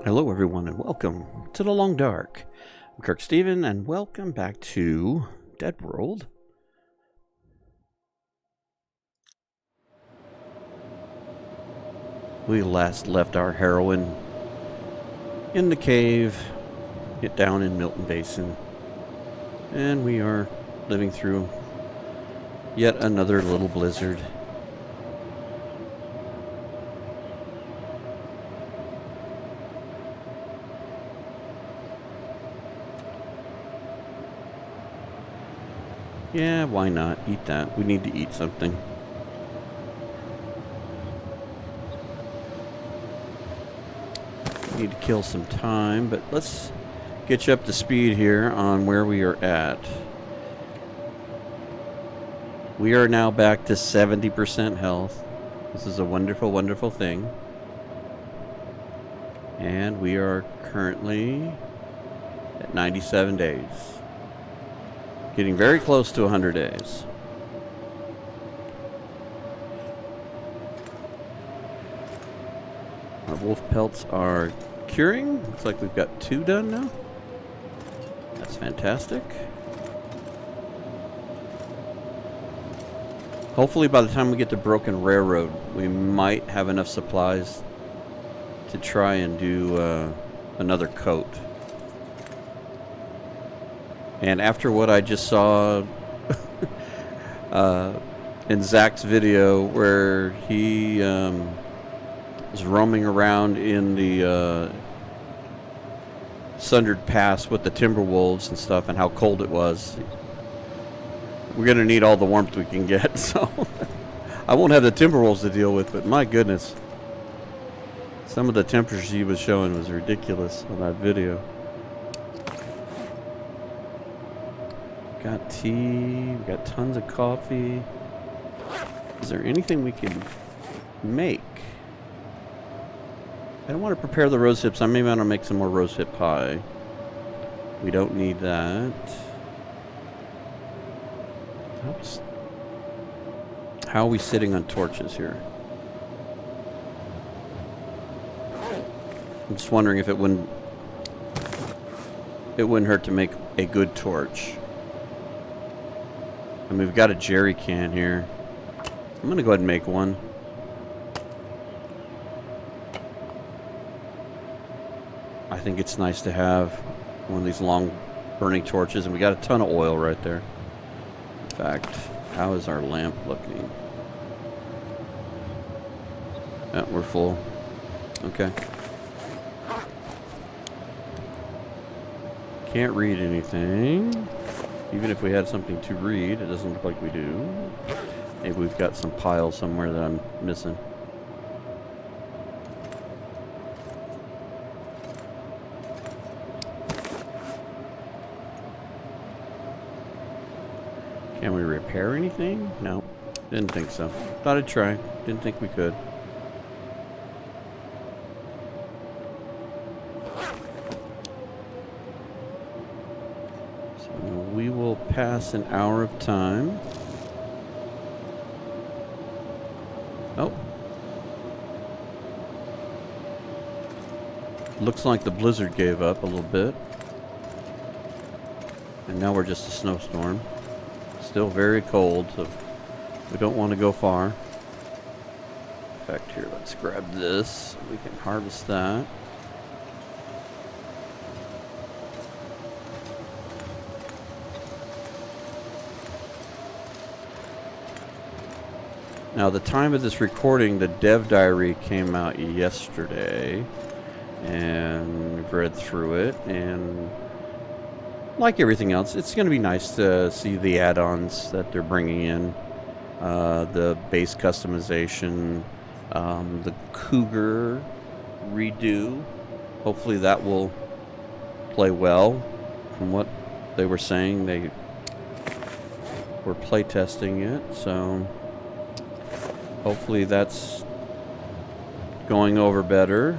Hello everyone and welcome to The Long Dark. I'm KirkSteven and welcome back to DeadWorld. We last left our heroine in the cave, down in Milton Basin, and we are living through yet another little blizzard. Yeah, why not? Eat that. We need to eat something. We need to kill some time, but let's get you up to speed here on where we are at. We are now back to 70% health. This is a wonderful, wonderful thing. And we are currently at 97 days. Getting very close to 100 days. Our wolf pelts are curing. Looks like we've got 2 done now. That's fantastic. Hopefully by the time we get to Broken Railroad, we might have enough supplies to try and do another coat. And after what I just saw in Zach's video where he was roaming around in the Sundered Pass with the Timberwolves and stuff and how cold it was, we're going to need all the warmth we can get. So I won't have the Timberwolves to deal with, but my goodness. Some of the temperatures he was showing was ridiculous on that video. Got tea, we got tons of coffee. Is there anything we can make? I don't want to prepare the rose hips. I may want to make some more rose hip pie. We don't need that. Oops. How are we sitting on torches here? I'm just wondering if it wouldn't hurt to make a good torch. And we've got a jerry can here. I'm going to go ahead and make one. I think it's nice to have one of these long burning torches. And we got a ton of oil right there. In fact, how is our lamp looking? Yeah, we're full. Okay. Can't read anything. Even if we had something to read, it doesn't look like we do. Maybe we've got some pile somewhere that I'm missing. Can we repair anything? No. Didn't think so. Thought I'd try. Didn't think we could. Pass an hour of time. Oh. Looks like the blizzard gave up a little bit. And now we're just a snowstorm. Still very cold, so we don't want to go far. In fact, here, let's grab this. We can harvest that. Now, the time of this recording, the dev diary came out yesterday, and we've read through it, and like everything else, it's going to be nice to see the add-ons that they're bringing in, the base customization, the Cougar redo. Hopefully that will play well. From what they were saying, they were playtesting it, so hopefully that's going over better.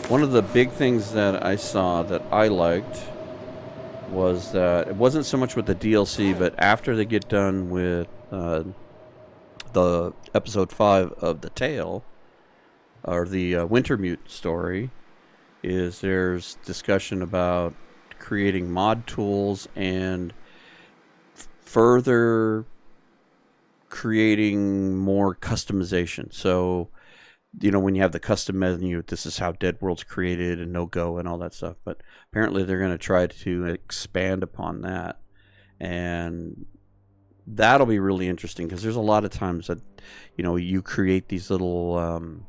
One of the big things that I saw that I liked was that it wasn't so much with the DLC, but after they get done with the episode 5 of The Tale, or the Wintermute story, is there's discussion about creating mod tools and further creating more customization. So, you know, when you have the custom menu, this is how DeadWorld's created and no-go and all that stuff. But apparently they're going to try to expand upon that. And that'll be really interesting, because there's a lot of times that, you know, you create these little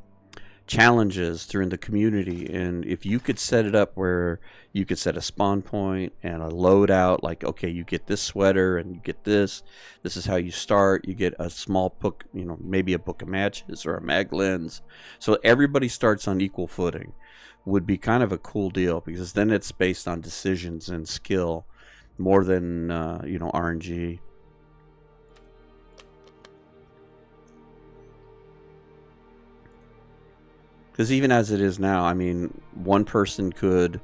challenges through the community, and if you could set it up where you could set a spawn point and a loadout, like, okay, you get this sweater and you get this is how you start, you get a small book, you know, maybe a book of matches or a mag lens, so everybody starts on equal footing, would be kind of a cool deal, because then it's based on decisions and skill more than you know, RNG. Because even as it is now, I mean, one person could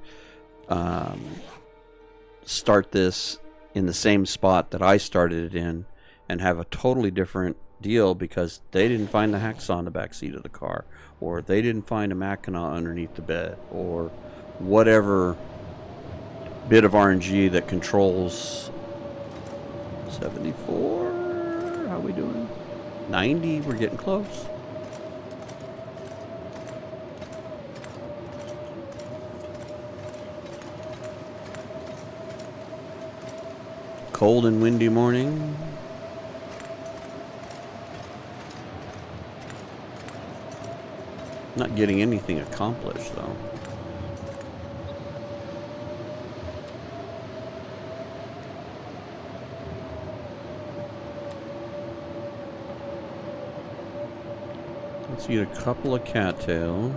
start this in the same spot that I started it in and have a totally different deal, because they didn't find the hacksaw in the back seat of the car, or they didn't find a Mackinac underneath the bed, or whatever bit of RNG that controls 74. How are we doing? 90. We're getting close. Cold and windy morning. Not getting anything accomplished though. Let's eat a couple of cattails.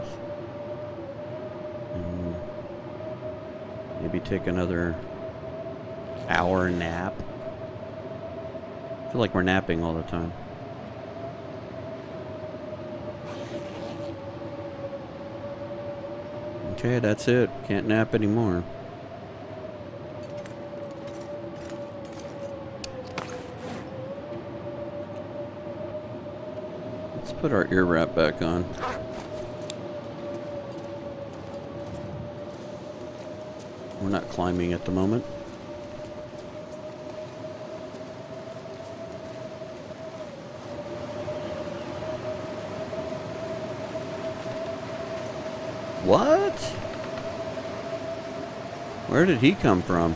And maybe take another hour nap. I feel like we're napping all the time. Okay, that's it. Can't nap anymore. Let's put our ear wrap back on. We're not climbing at the moment. What? Where did he come from?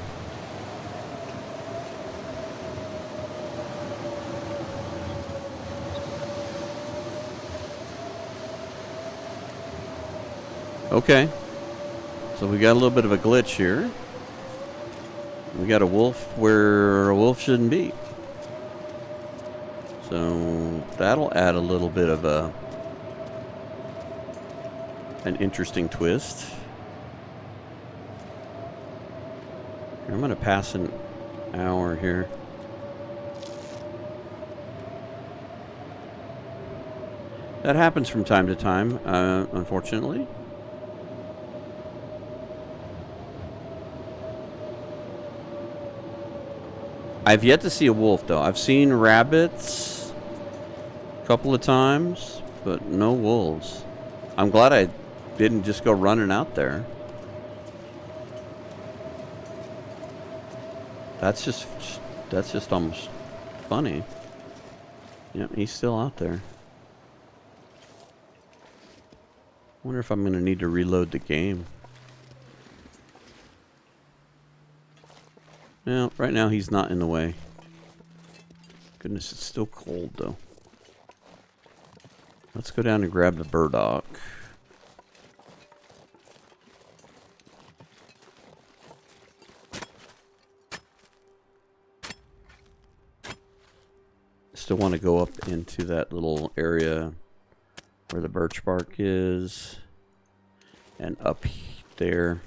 Okay. So we got a little bit of a glitch here. We got a wolf where a wolf shouldn't be. So that'll add a little bit of an interesting twist. I'm going to pass an hour here. That happens from time to time, unfortunately. I've yet to see a wolf, though. I've seen rabbits a couple of times, but no wolves. I'm glad I didn't just go running out there. That's just almost funny. Yep, he's still out there. Wonder if I'm gonna need to reload the game. Well, right now he's not in the way. Goodness, it's still cold though. Let's go down and grab the burdock. Still want to go up into that little area where the birch bark is, and up there.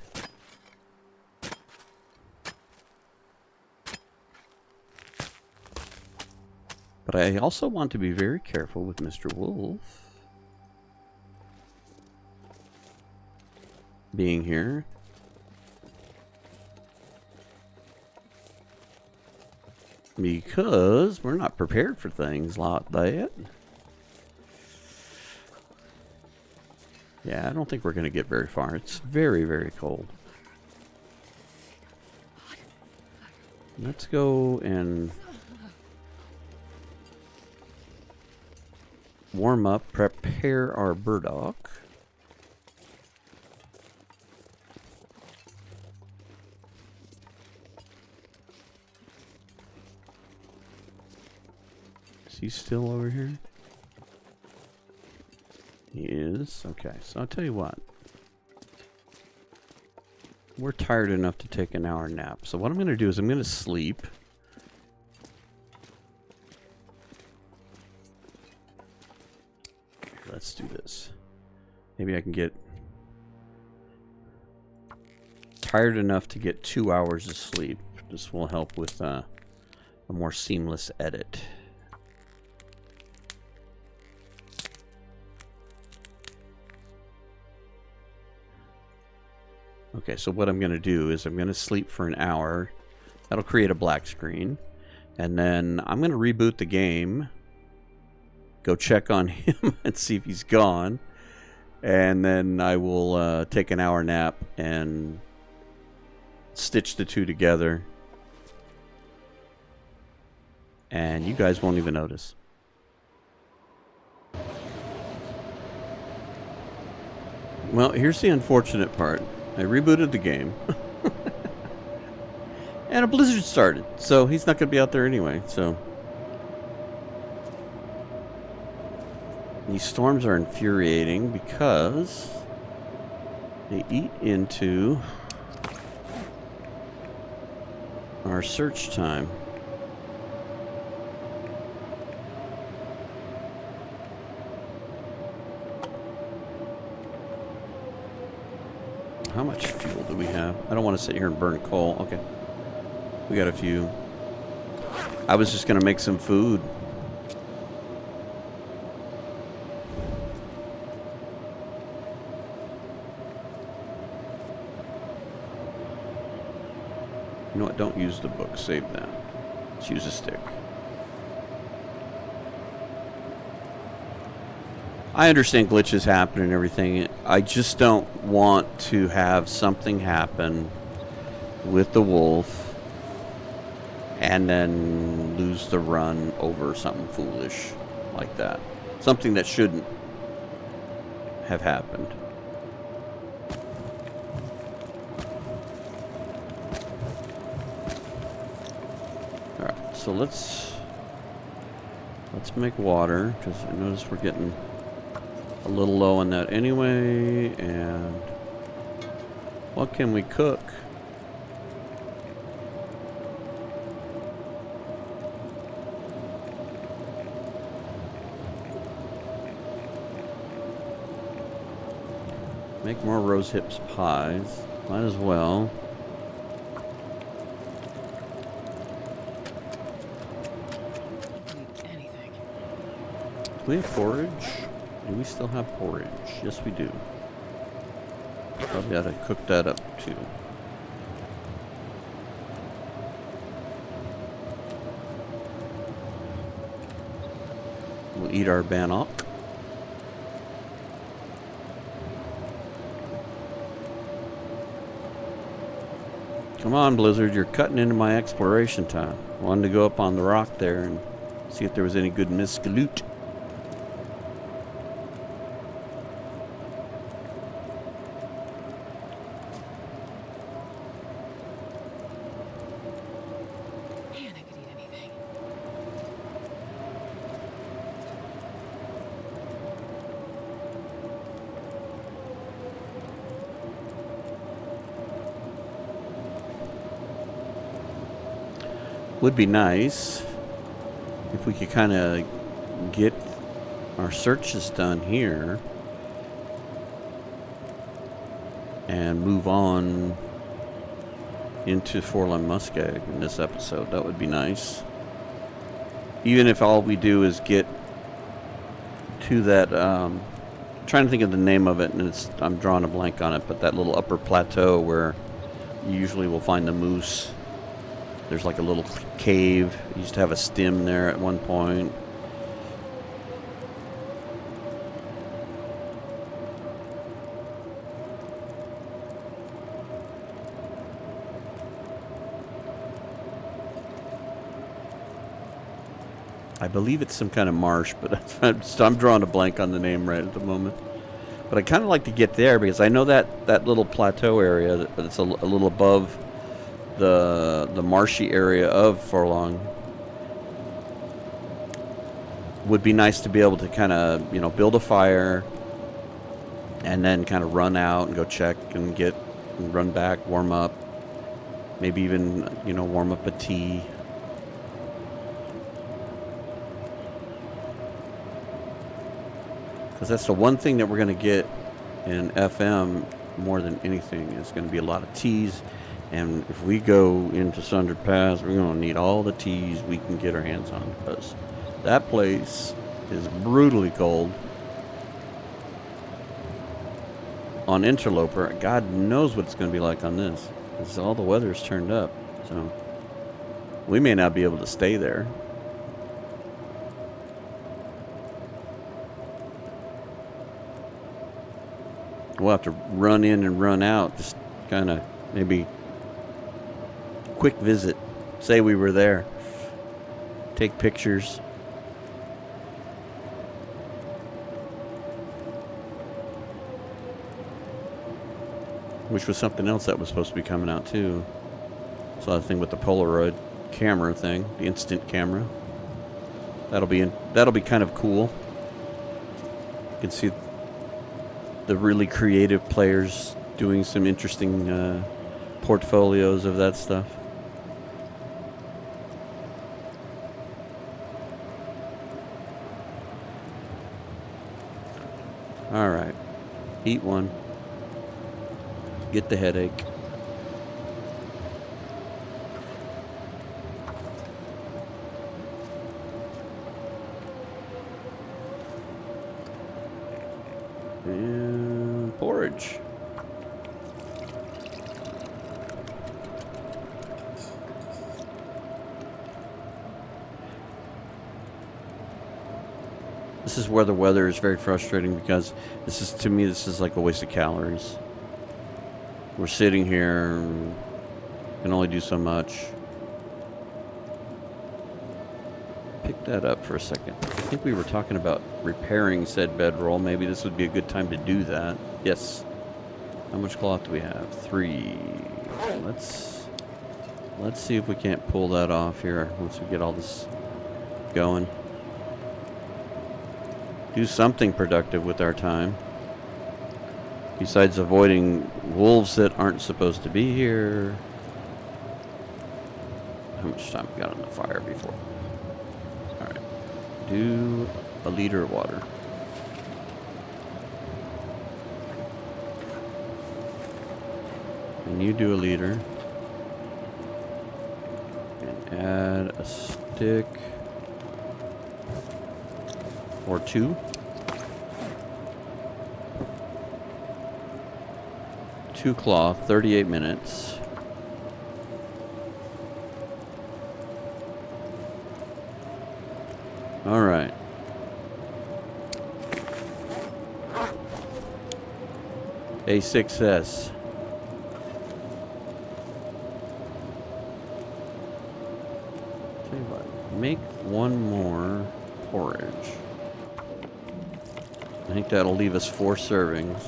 But I also want to be very careful with Mr. Wolf being here. Because we're not prepared for things like that. Yeah, I don't think we're going to get very far. It's very, very cold. Let's go and warm up, prepare our burdock. Is he still over here? He is. Okay, so I'll tell you what. We're tired enough to take an hour nap. So what I'm going to do is I'm going to sleep. Let's do this. Maybe I can get tired enough to get 2 hours of sleep. This will help with a more seamless edit. Okay, so what I'm going to do is I'm going to sleep for an hour. That'll create a black screen. And then I'm going to reboot the game. Go check on him and see if he's gone. And then I will take an hour nap and stitch the two together. And you guys won't even notice. Well, here's the unfortunate part. I rebooted the game. And a blizzard started. So he's not going to be out there anyway. So these storms are infuriating because they eat into our search time. How much fuel do we have? I don't want to sit here and burn coal. Okay. We got a few. I was just going to make some food. You know what? Don't use the book. Save that. Let's use a stick. I understand glitches happen and everything. I just don't want to have something happen with the wolf and then lose the run over something foolish like that. Something that shouldn't have happened. Alright, so let's make water, because I notice we're getting a little low on that anyway. And what can we cook? Make more rose hips pies. Might as well. Anything. Do we have forage? Do we still have porridge? Yes, we do. Probably ought to cook that up, too. We'll eat our bannock. Come on, Blizzard, you're cutting into my exploration time. Wanted to go up on the rock there and see if there was any good mescalute. Would be nice if we could kind of get our searches done here and move on into Forlorn Muskeg in this episode. That would be nice. Even if all we do is get to that, I'm trying to think of the name of it, and I'm drawing a blank on it, but that little upper plateau where you usually will find the moose. There's like a little cave. It used to have a stem there at one point. I believe it's some kind of marsh, but I'm drawing a blank on the name right at the moment. But I kind of like to get there because I know that little plateau area that's a little above the marshy area of Forlong would be nice to be able to kind of, you know, build a fire and then kind of run out and go check and run back, warm up, maybe even, you know, warm up a tea. Because that's the one thing that we're going to get in FM more than anything is going to be a lot of teas. And if we go into Sundered Pass, we're going to need all the teas we can get our hands on, because that place is brutally cold. On Interloper, God knows what it's going to be like on this, because all the weather's turned up. So we may not be able to stay there. We'll have to run in and run out, just kind of maybe quick visit, say we were there, take pictures. Which was something else that was supposed to be coming out too. Saw the thing with the Polaroid camera thing, the instant camera. That'll be kind of cool. You can see the really creative players doing some interesting portfolios of that stuff. All right, eat one. Get the headache. And porridge. This is where the weather is very frustrating, because to me this is like a waste of calories. We're sitting here, can only do so much. Pick that up for a second. I think we were talking about repairing said bedroll. Maybe this would be a good time to do that. Yes. How much cloth do we have? 3. Let's see if we can't pull that off here once we get all this going. Do something productive with our time. Besides avoiding wolves that aren't supposed to be here. How much time we got on the fire before? Alright. Do a liter of water. And you do a liter. And add a stick. Or 2. 2 cloth, 38 minutes. All right. A6S. Tell you what, make one more porridge. I think that'll leave us 4 servings.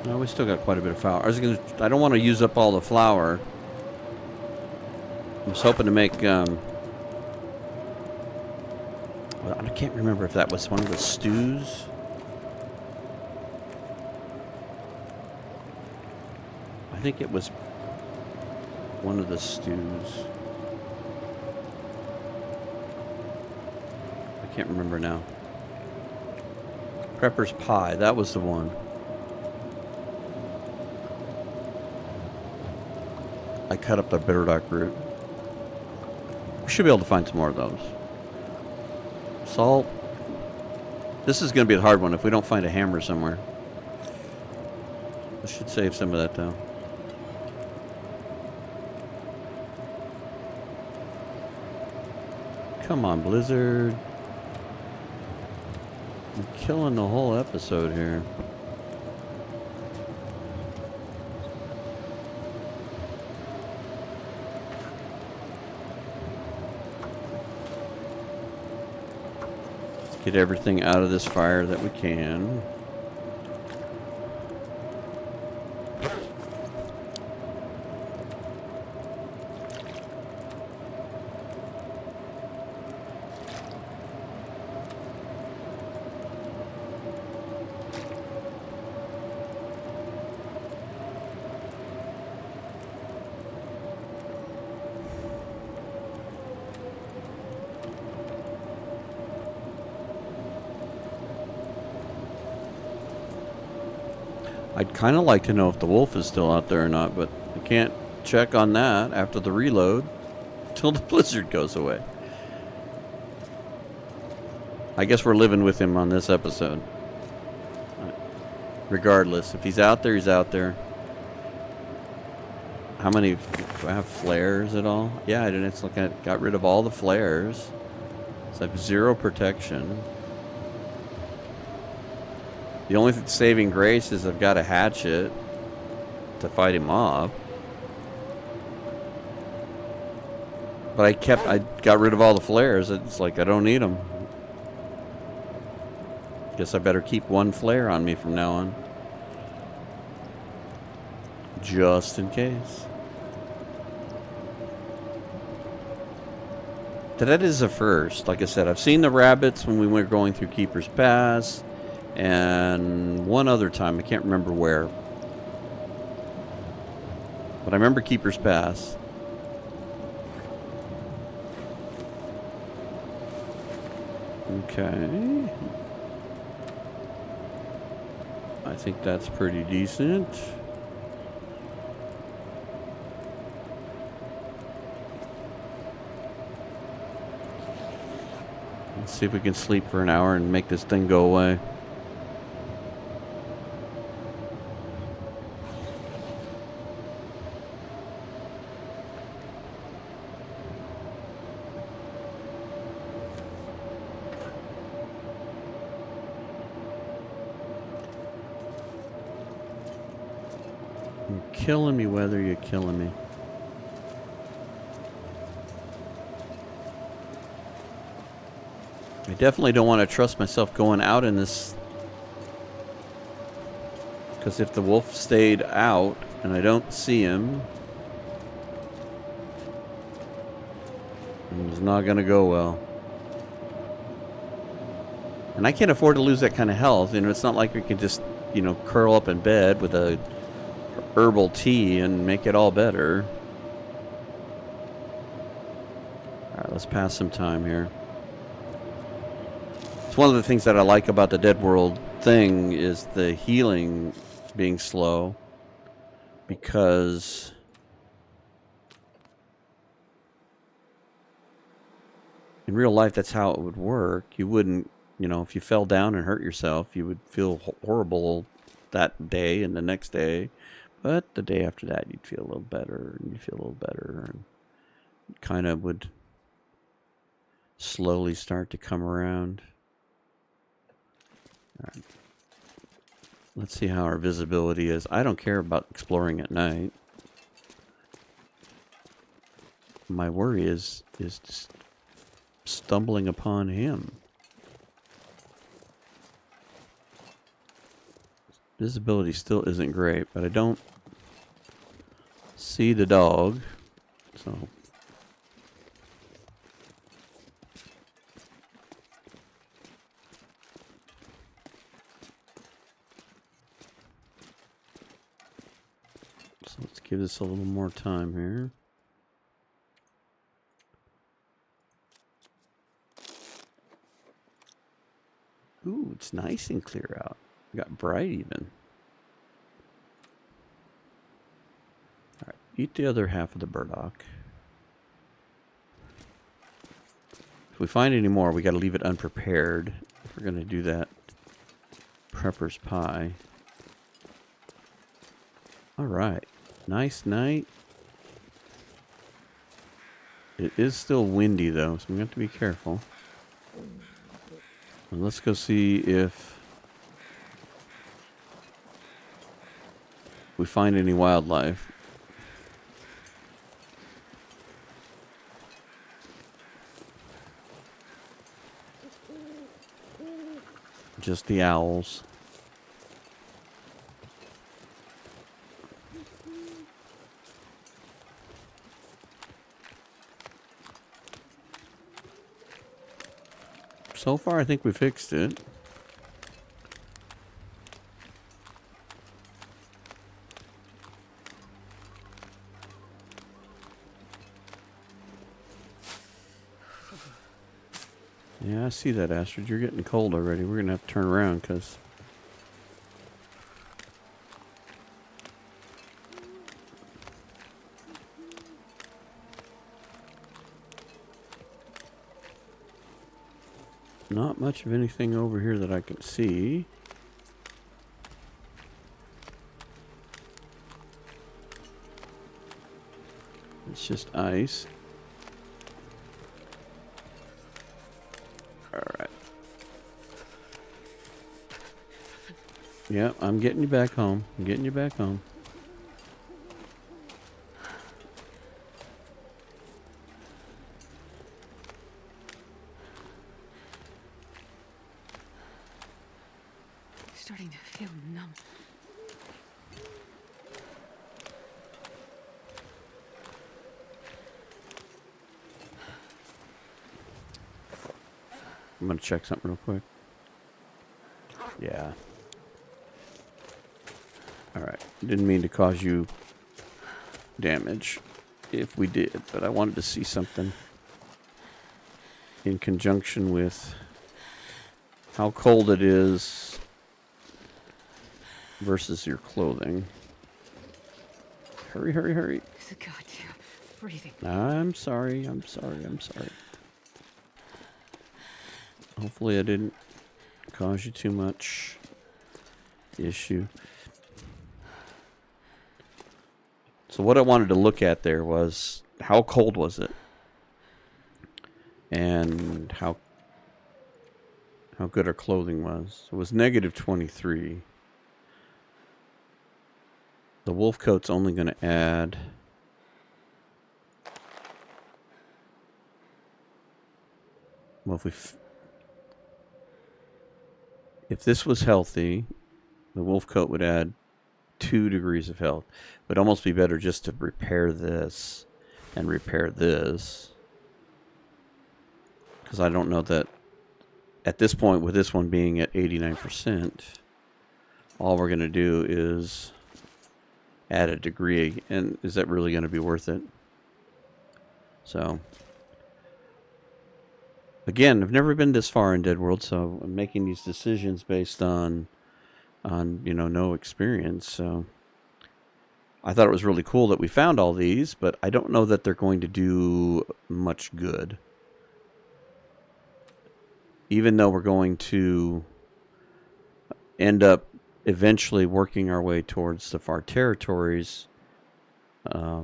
No, we still got quite a bit of flour. I don't want to use up all the flour. I was hoping to make, well, I can't remember if that was one of the stews. I think it was one of the stews. I can't remember now. Prepper's pie, that was the one. I cut up the bitterdock root. We should be able to find some more of those. Salt. This is going to be a hard one if we don't find a hammer somewhere. I should save some of that though. Come on, Blizzard. I'm killing the whole episode here. Let's get everything out of this fire that we can. I'd kind of like to know if the wolf is still out there or not, but I can't check on that after the reload till the blizzard goes away. I guess we're living with him on this episode. Regardless, if he's out there, he's out there. How many... do I have flares at all? Yeah, I didn't. It's like I got rid of all the flares. So I have 0 protection. The only saving grace is I've got a hatchet to fight him off. But I got rid of all the flares. It's like I don't need them. Guess I better keep 1 flare on me from now on. Just in case. That is a first. Like I said, I've seen the rabbits when we were going through Keeper's Pass. And one other time, I can't remember where. But I remember Keeper's Pass. Okay. I think that's pretty decent. Let's see if we can sleep for an hour and make this thing go away. You're killing me, weather, you're killing me. I definitely don't want to trust myself going out in this, because if the wolf stayed out and I don't see him, it's not going to go well. And I can't afford to lose that kind of health. You know, it's not like we can just, you know, curl up in bed with a herbal tea and make it all better. Alright, let's pass some time here. It's one of the things that I like about the DeadWorld thing is the healing being slow, because in real life that's how it would work. You wouldn't, you know, if you fell down and hurt yourself, you would feel horrible that day and the next day. But the day after that, you'd feel a little better, and you'd feel a little better, and it kind of would slowly start to come around. All right. Let's see how our visibility is. I don't care about exploring at night. My worry is just stumbling upon him. Visibility still isn't great, but I don't see the dog, so let's give this a little more time here. Ooh, it's nice and clear out. We got bright even. Alright, eat the other half of the burdock. If we find any more, we got to leave it unprepared. If we're going to do that prepper's pie. Alright, nice night. It is still windy, though, so we have to be careful. And let's go see if we find any wildlife. Just the owls. So far, I think we fixed it. Yeah, I see that, Astrid. You're getting cold already. We're going to have to turn around because... not much of anything over here that I can see. It's just ice. Alright. Yeah, I'm getting you back home. I'm getting you back home. Starting to feel numb. I'm going to check something real quick. Yeah. Alright. Didn't mean to cause you damage if we did, but I wanted to see something in conjunction with how cold it is versus your clothing. Hurry, hurry, hurry. It's a goddamn freezing. I'm sorry, I'm sorry, I'm sorry. Hopefully I didn't cause you too much issue. So what I wanted to look at there was how cold was it? And how good our clothing was. It was negative 23. The wolf coat's only going to add... well, if this was healthy, the wolf coat would add 2 degrees of health. It would almost be better just to repair this and repair this. Because I don't know that at this point, with this one being at 89%, all we're going to do is add a degree. And is that really going to be worth it? So, again, I've never been this far in DeadWorld, so I'm making these decisions based on no experience. So I thought it was really cool that we found all these, but I don't know that they're going to do much good. Even though we're going to end up eventually working our way towards the far territories, I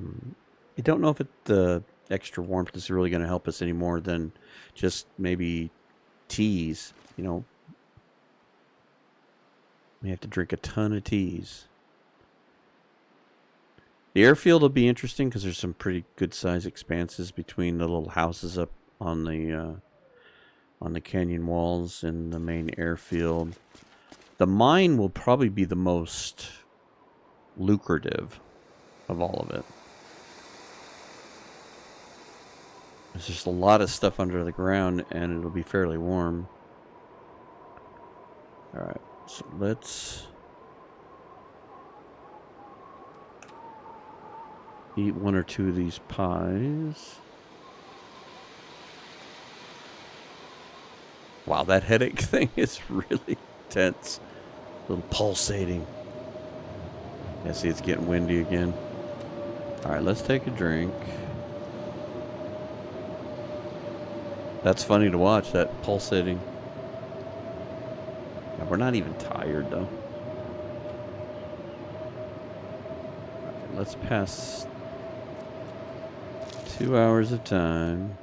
don't know if the extra warmth is really going to help us any more than just maybe teas. You know, we have to drink a ton of teas. The airfield will be interesting because there's some pretty good size expanses between the little houses up on the canyon walls and the main airfield. The mine will probably be the most lucrative of all of it. There's just a lot of stuff under the ground, and it'll be fairly warm. Alright, so let's eat 1 or 2 of these pies. Wow, that headache thing is really tense. A little pulsating. Yeah, see, it's getting windy again. Alright, let's take a drink. That's funny to watch, that pulsating. Yeah, we're not even tired, though. Right, let's pass 2 hours of time.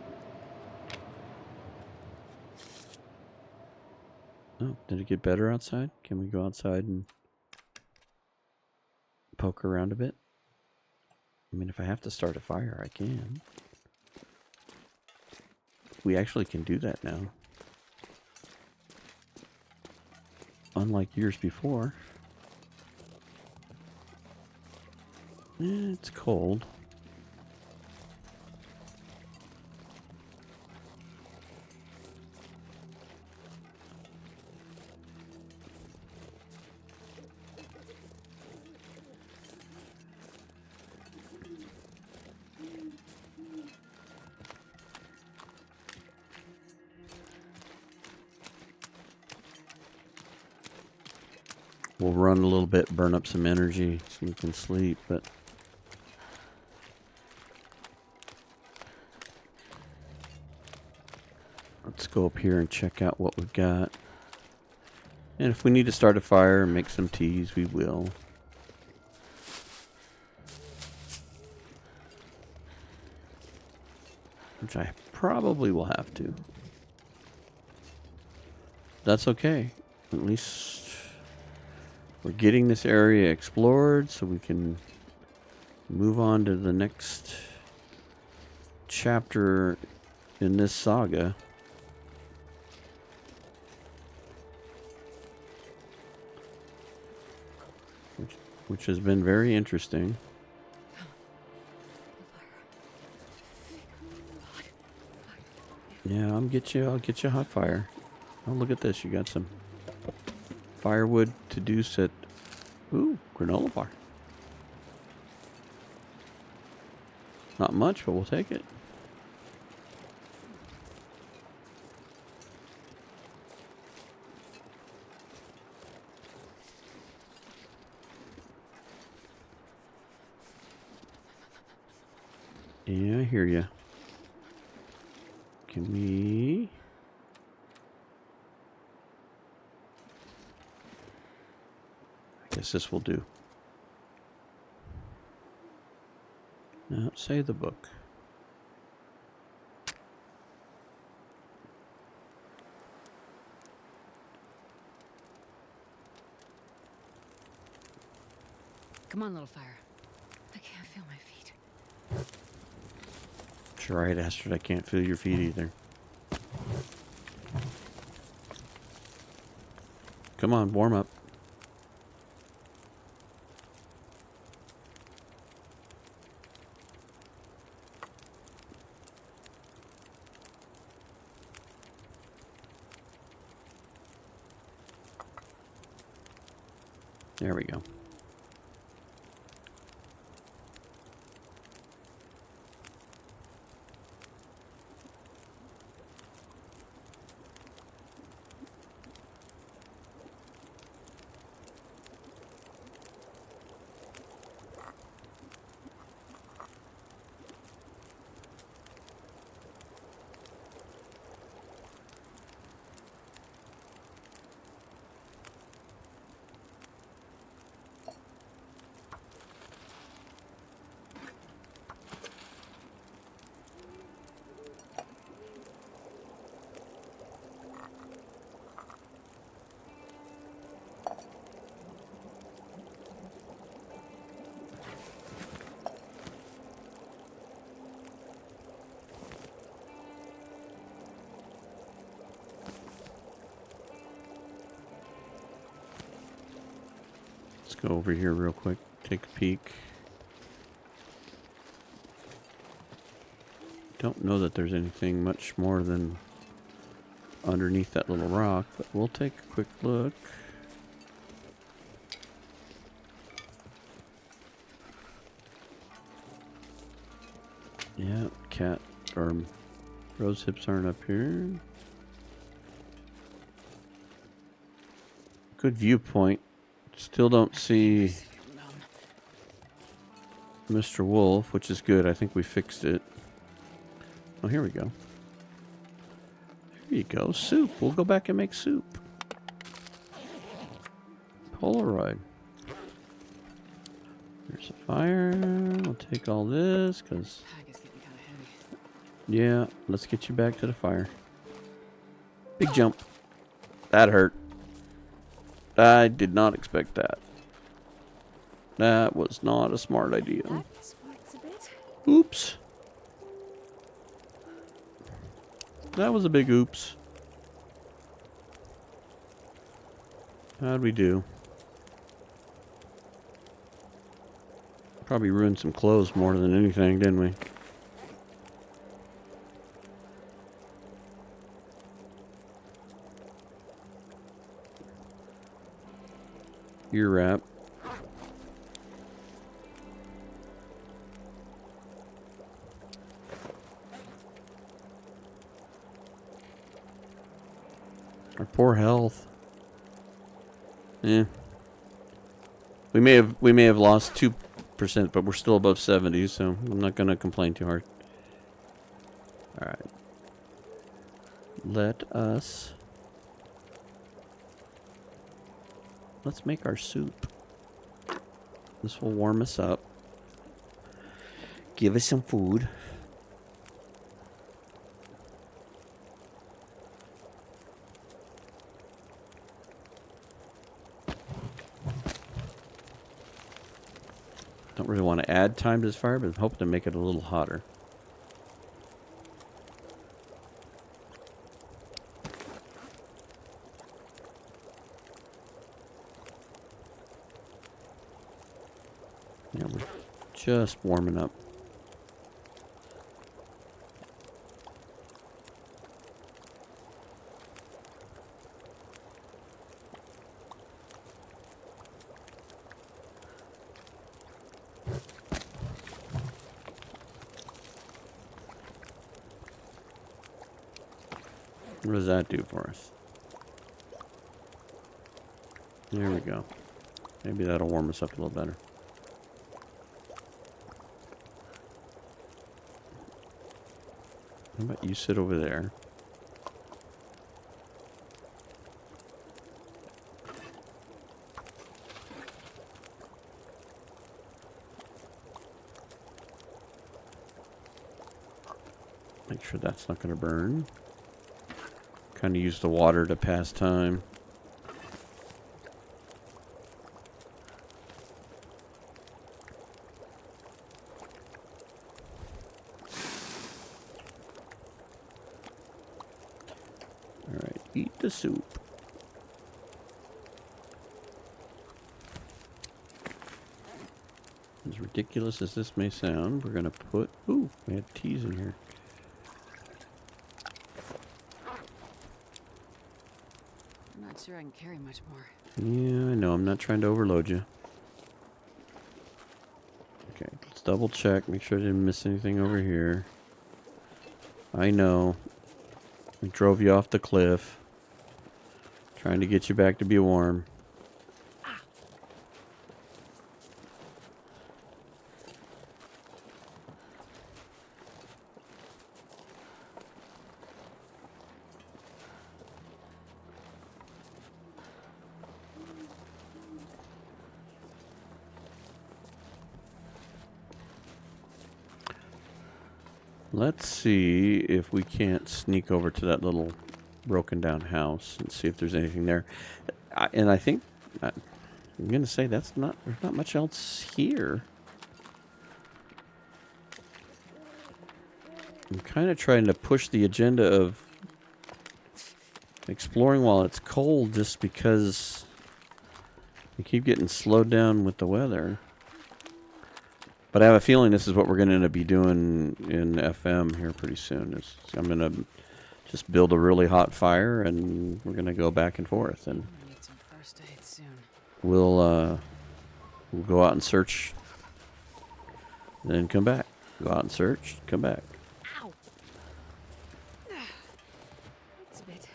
Oh, did it get better outside? Can we go outside and poke around a bit? I mean, if I have to start a fire, I can. We actually can do that now. Unlike years before. It's cold. We'll run a little bit, burn up some energy so we can sleep, but let's go up here and check out what we've got. And if we need to start a fire and make some teas, we will. Which I probably will have to. That's okay. At least we're getting this area explored so we can move on to the next chapter in this saga. Which has been very interesting. Yeah, I'll get you a hot fire. Oh, look at this. You got some firewood to do set. Ooh, granola bar. Not much, but we'll take it. Yeah, I hear you. Can we... I guess this will do. Now, say the book. Come on, little fire. I can't feel my feet. Sure, right, Astrid. I can't feel your feet either. Come on, warm up. There we go. Let's go over here real quick, take a peek. Don't know that there's anything much more than underneath that little rock, but we'll take a quick look. Yeah, cat or rose hips aren't up here. Good viewpoint. Still don't see Mr. Wolf, which is good. I think we fixed it. Oh, here we go. There you go. Soup. We'll go back and make soup. Polaroid. There's a fire. We'll take all this because Bag is getting kind of heavy. Yeah, let's get you back to the fire. Big jump. That hurt. I did not expect that. That was not a smart idea. That sparks a bit. Oops. That was a big oops. How'd we do? Probably ruined some clothes more than anything, didn't we? Ear wrap. Our poor health. Yeah. We may have lost 2%, but we're still above 70, so I'm not gonna complain too hard. Alright. Let's make our soup. This will warm us up. Give us some food. Don't really want to add time to this fire, but I'm hoping to make it a little hotter. Yeah, we're just warming up. What does that do for us? There we go. Maybe that'll warm us up a little better. How about you sit over there? Make sure that's not going to burn. Kind of use the water to pass time. Alright, eat the soup. As ridiculous as this may sound, we're going to put... Ooh, we had teas in here. I'm not sure I can carry much more. Yeah, I know. I'm not trying to overload you. Okay, let's double check. Make sure I didn't miss anything over here. I know. We drove you off the cliff. Trying to get you back to be warm. Let's see if we can't sneak over to that little broken down house and see if there's anything there. And I think I'm going to say there's not much else here. I'm kind of trying to push the agenda of exploring while it's cold just because we keep getting slowed down with the weather. But I have a feeling this is what we're going to end up be doing in FM here pretty soon. I'm going to just build a really hot fire, and we're going to go back and forth. And I need some first aid soon. we'll go out and search, then come back. Go out and search, come back. Ow! It's a bit.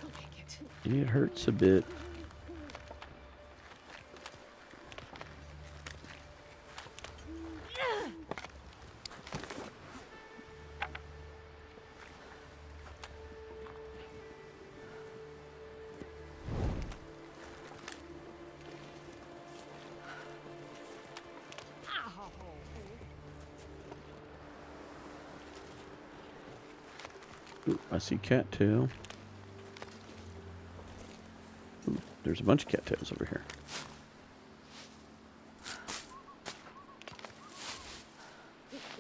I'll take it. It hurts a bit. Ooh, I see cattail. Ooh, there's a bunch of cattails over here.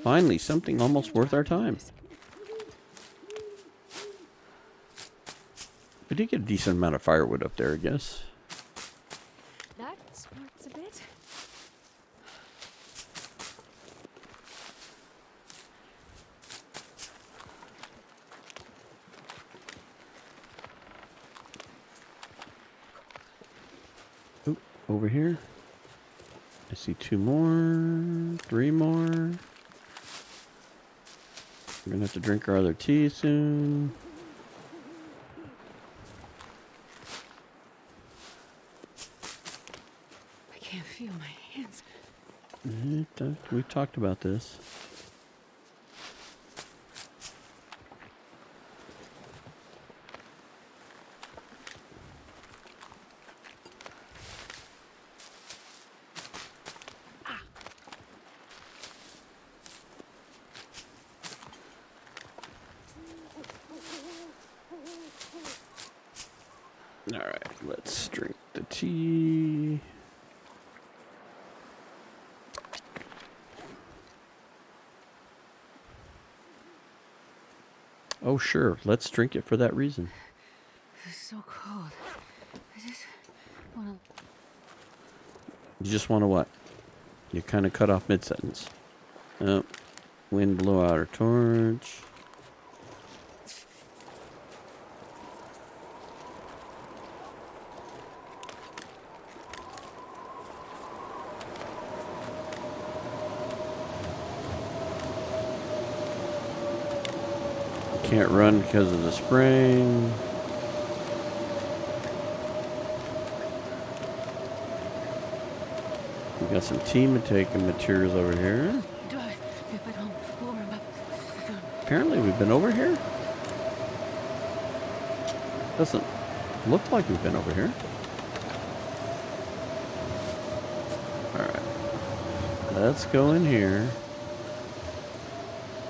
Finally, something almost worth our time. We did get a decent amount of firewood up there, I guess. That sparks a bit. Oop, over here. I see 2 more, 3 more. We're gonna have to drink our other tea soon. I can't feel my hands. We talked about this. All right, let's drink the tea. Oh, sure. Let's drink it for that reason. This is so cold. I just want to. You just want to what? You kind of cut off mid-sentence. Oh, wind blew out our torch. Can't run because of the spraying. We got some tea taking materials over here. Apparently we've been over here. Doesn't look like we've been over here. Alright. Let's go in here.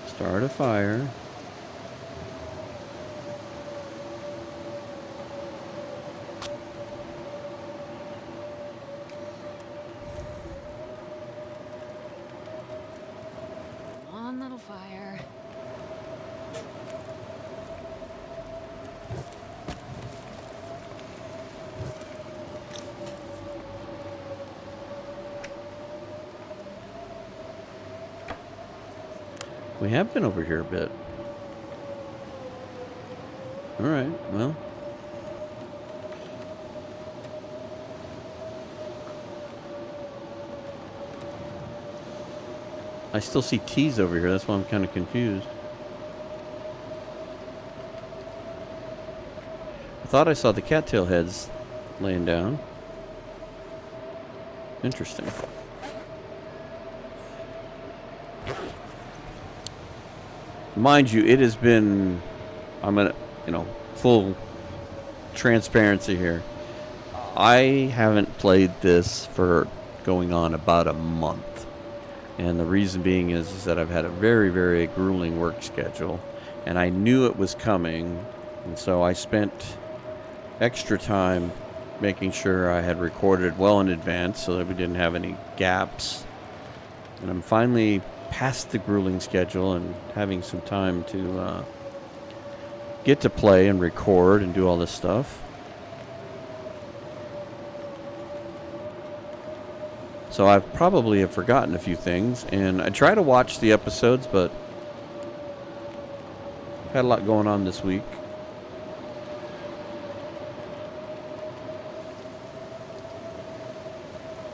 Start a fire. One little fire. We have been over here a bit. Alright, well. I still see T's over here, that's why I'm kind of confused. I thought I saw the cattail heads laying down. Interesting. Mind you, it has been, I'm gonna, full transparency here. I haven't played this for going on about a month. And the reason being is that I've had a very, very grueling work schedule. And I knew it was coming. And so I spent extra time making sure I had recorded well in advance so that we didn't have any gaps. And I'm finally past the grueling schedule and having some time to get to play and record and do all this stuff. So I probably have forgotten a few things, and I try to watch the episodes, but I've had a lot going on this week.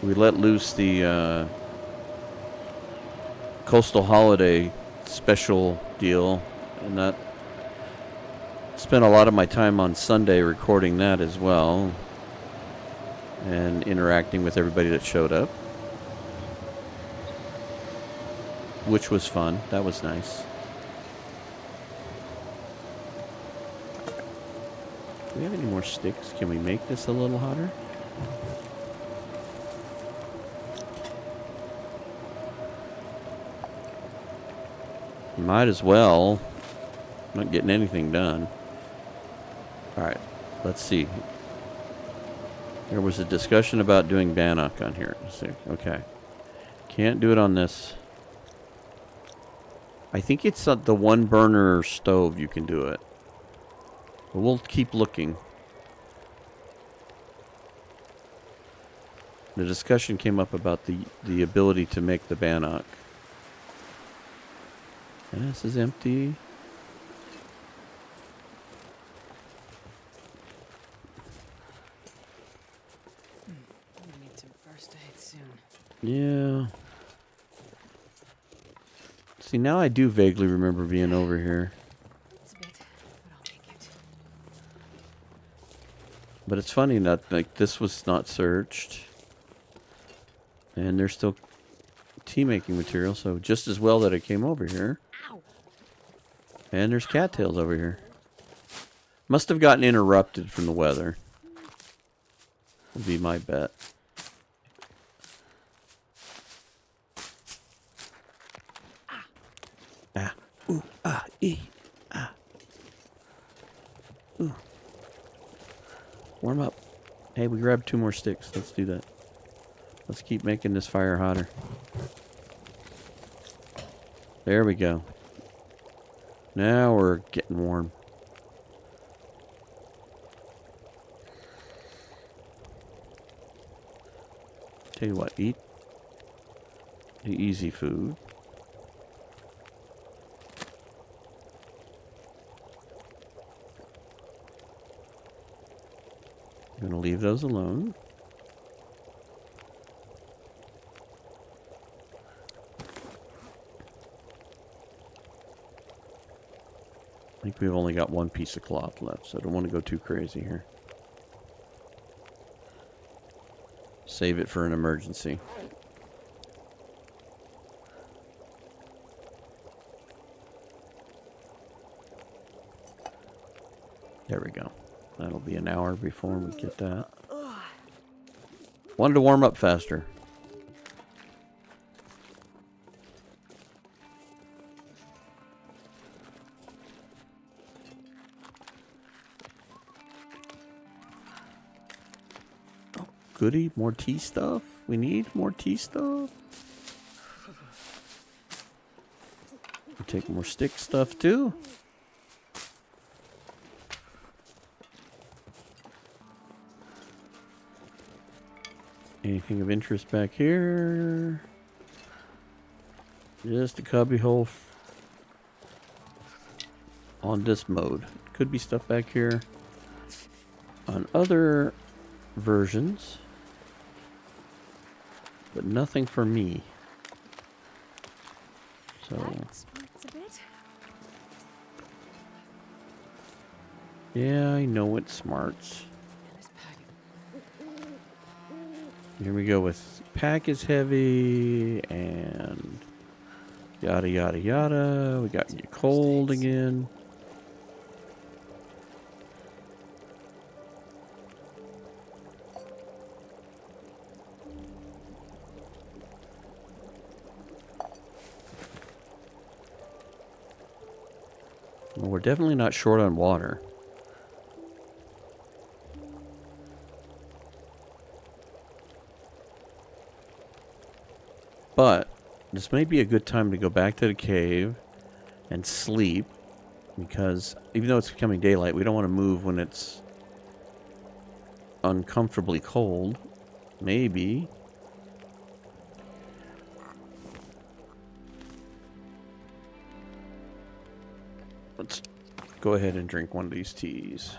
We let loose the Coastal Holiday special deal, and that spent a lot of my time on Sunday recording that as well and interacting with everybody that showed up, which was fun. That was nice. Do we have any more sticks? Can we make this a little hotter? Might as well. Not getting anything done. Alright, let's see. There was a discussion about doing bannock on here. Let's see. Okay. Can't do it on this. I think it's the one burner stove you can do it. But we'll keep looking. The discussion came up about the ability to make the bannock. And this is empty. We need some first aid soon. Yeah. See, now I do vaguely remember being over here. It's a bit, but I'll make it. But it's funny that like this was not searched. And there's still tea making material, so just as well that I came over here. Ow. And there's cattails over here. Must have gotten interrupted from the weather. Would be my bet. Ah. Ooh. Ah. Ee. Ah. Ooh. Warm up. Hey, we grabbed 2 more sticks. Let's do that. Let's keep making this fire hotter. There we go. Now we're getting warm. Tell you what, eat the easy food. I'm gonna leave those alone. I think we've only got 1 piece of cloth left, so I don't want to go too crazy here. Save it for an emergency. There we go. That'll be an hour before we get that. Wanted to warm up faster. Goody, more tea stuff. We need more tea stuff. We'll take more stick stuff too. Anything of interest back here? Just a cubby hole on this mode. Could be stuff back here on other versions, but nothing for me. So It's a bit. yeah, I know it smarts. Here we go with pack is heavy and yada yada yada. We got you cold again. Well, we're definitely not short on water. But this may be a good time to go back to the cave and sleep, because even though it's becoming daylight, we don't want to move when it's uncomfortably cold. Maybe. Let's go ahead and drink one of these teas.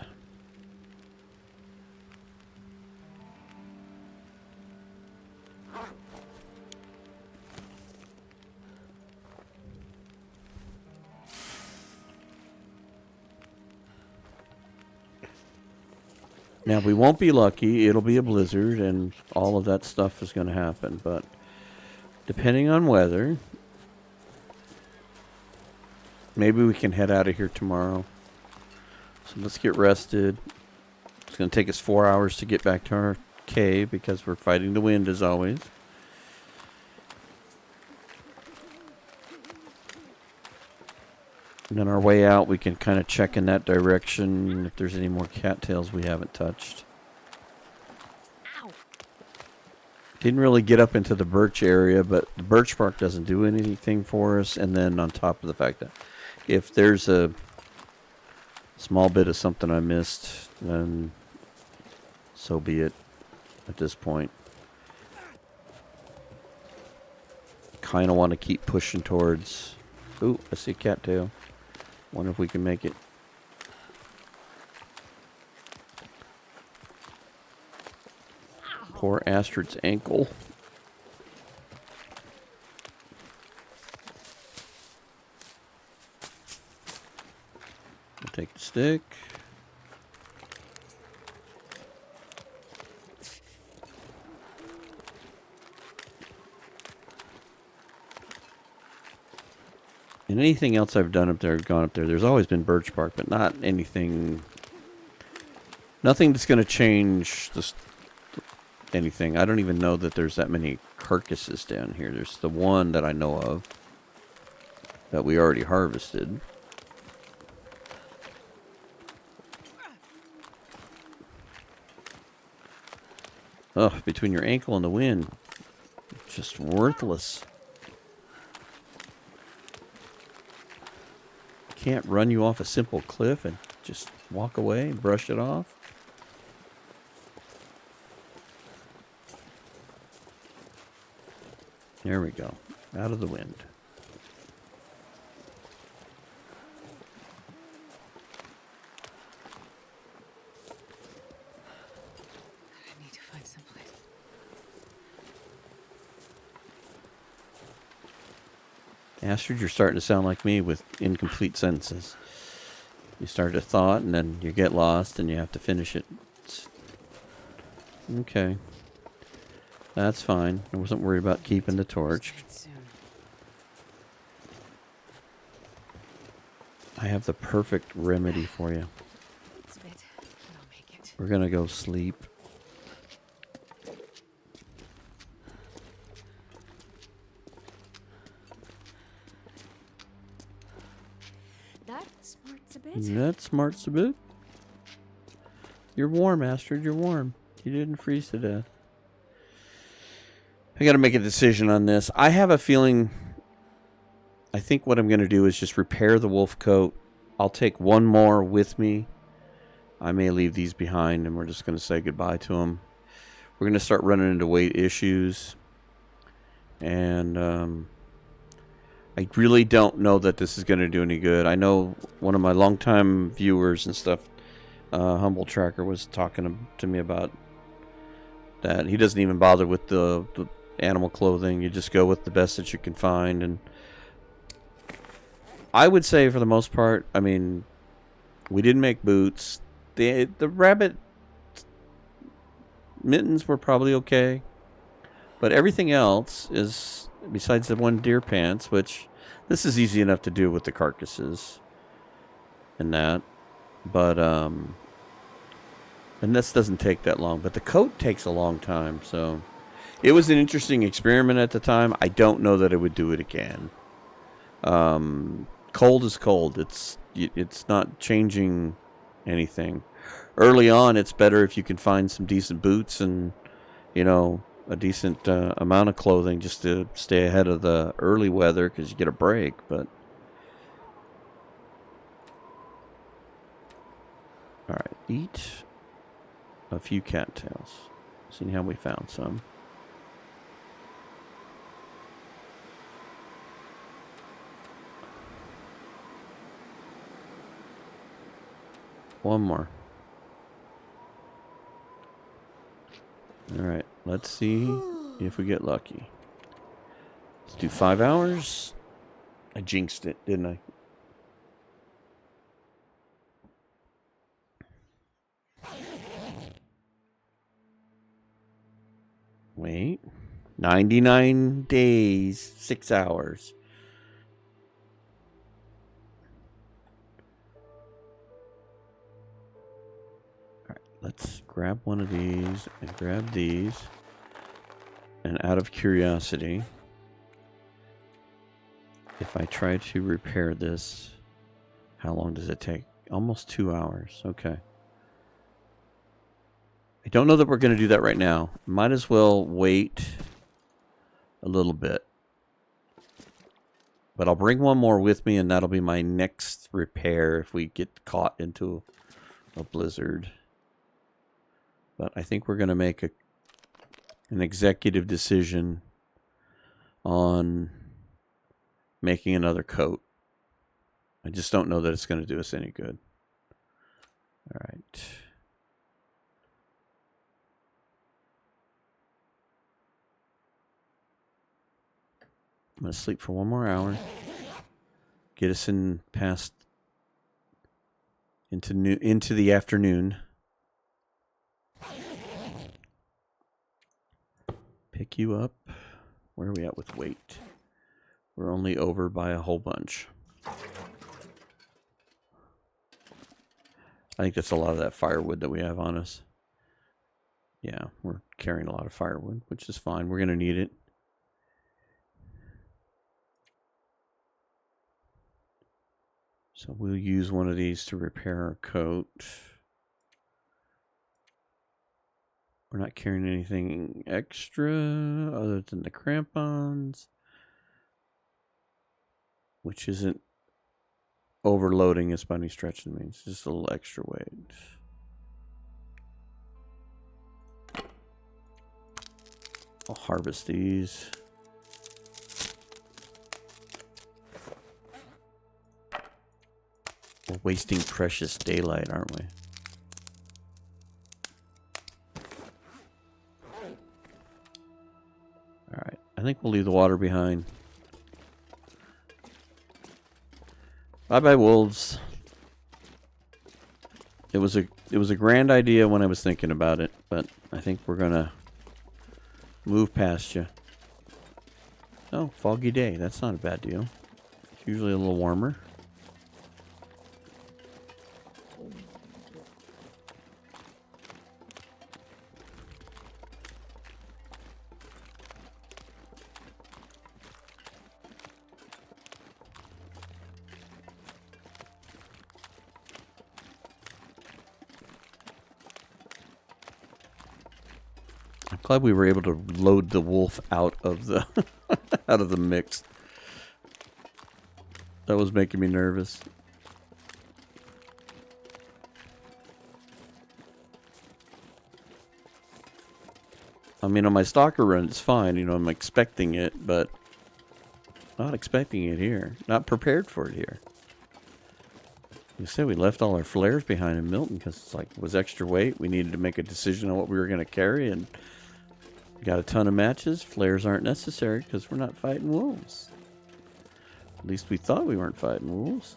Now, we won't be lucky. It'll be a blizzard, and all of that stuff is going to happen. But depending on weather, maybe we can head out of here tomorrow. So let's get rested. It's going to take us 4 hours to get back to our cave because we're fighting the wind as always. And on our way out, we can kind of check in that direction if there's any more cattails we haven't touched. Ow. Didn't really get up into the birch area, but the birch bark doesn't do anything for us. And then on top of the fact that if there's a small bit of something I missed, then so be it at this point. Kind of want to keep pushing towards... Ooh, I see a cattail. Wonder if we can make it. Poor Astrid's ankle. We'll take the stick. And anything else I've done up there, gone up there, there's always been birch bark, but not anything... Nothing that's going to change this, anything. I don't even know that there's that many carcasses down here. There's the one that I know of that we already harvested. Ugh, between your ankle and the wind, just worthless. Can't run you off a simple cliff and just walk away and brush it off. There we go. Out of the wind. I need to find someplace. Astrid, you're starting to sound like me with incomplete sentences. You start a thought and then you get lost and you have to finish it. Okay. That's fine. I wasn't worried about keeping the torch. I have the perfect remedy for you. It's a bit, but I'll make it. We're gonna go sleep. That smarts a bit. That smarts a bit. You're warm, Astrid. You're warm. You didn't freeze to death. I gotta make a decision on this. I have a feeling... I think what I'm gonna do is just repair the wolf coat. I'll take one more with me. I may leave these behind and we're just gonna say goodbye to them. We're gonna start running into weight issues. And I really don't know that this is gonna do any good. I know one of my longtime viewers and stuff, Humble Tracker, was talking to me about that. He doesn't even bother with the animal clothing. You just go with the best that you can find. And I would say for the most part, I mean, we didn't make boots. The rabbit mittens were probably okay, but everything else is, besides the one deer pants, which this is easy enough to do with the carcasses and that, but and this doesn't take that long, but the coat takes a long time. So it was an interesting experiment at the time. I don't know that I would do it again. Cold is cold. It's not changing anything. Early on, it's better if you can find some decent boots and, you know, a decent amount of clothing just to stay ahead of the early weather, because you get a break. But all right, eat a few cattails. Seeing how we found some. One more. All right, let's see if we get lucky. Let's do 5 hours. I jinxed it, didn't I? Wait. 99 days, 6 hours. Let's grab one of these and grab these. And out of curiosity, if I try to repair this, How long does it take? Almost 2 hours. Okay. I don't know that we're going to do that right now. Might as well wait a little bit. But I'll bring one more with me, and that'll be my next repair if we get caught into a blizzard. But I think we're going to make an executive decision on making another coat. I just don't know that it's going to do us any good. All right. I'm going to sleep for 1 more hour. Get us in past into the afternoon. Pick you up. Where are we at with weight? We're only over by a whole bunch. I think that's a lot of that firewood that we have on us. Yeah, we're carrying a lot of firewood, which is fine. We're going to need it. So we'll use one of these to repair our coat. We're not carrying anything extra other than the crampons, which isn't overloading us by any stretch and means. Just a little extra weight. I'll harvest these. We're wasting precious daylight, aren't we? Alright, I think we'll leave the water behind. Bye-bye, wolves. It was a grand idea when I was thinking about it, but I think we're gonna move past you. Oh, foggy day. That's not a bad deal. It's usually a little warmer. I'm glad we were able to load the wolf out of the out of the mix. That was making me nervous. I mean, on my stalker run, it's fine. You know, I'm expecting it, but not expecting it here. Not prepared for it here. You said we left all our flares behind in Milton because it's like it was extra weight. We needed to make a decision on what we were going to carry, and got a ton of matches. Flares aren't necessary because we're not fighting wolves. At least we thought we weren't fighting wolves.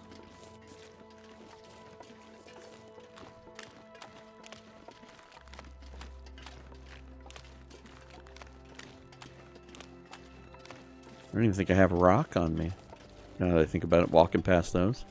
I don't even think I have a rock on me. Now that I think about it, walking past those.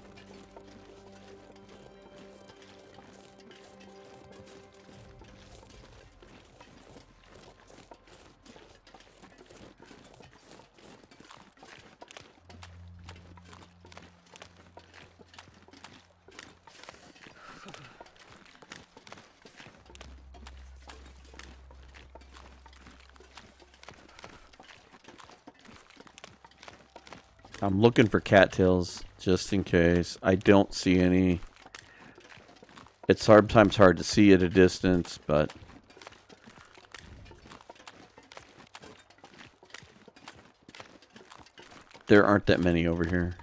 I'm looking for cattails just in case. I don't see any. It's sometimes hard to see at a distance, but there aren't that many over here.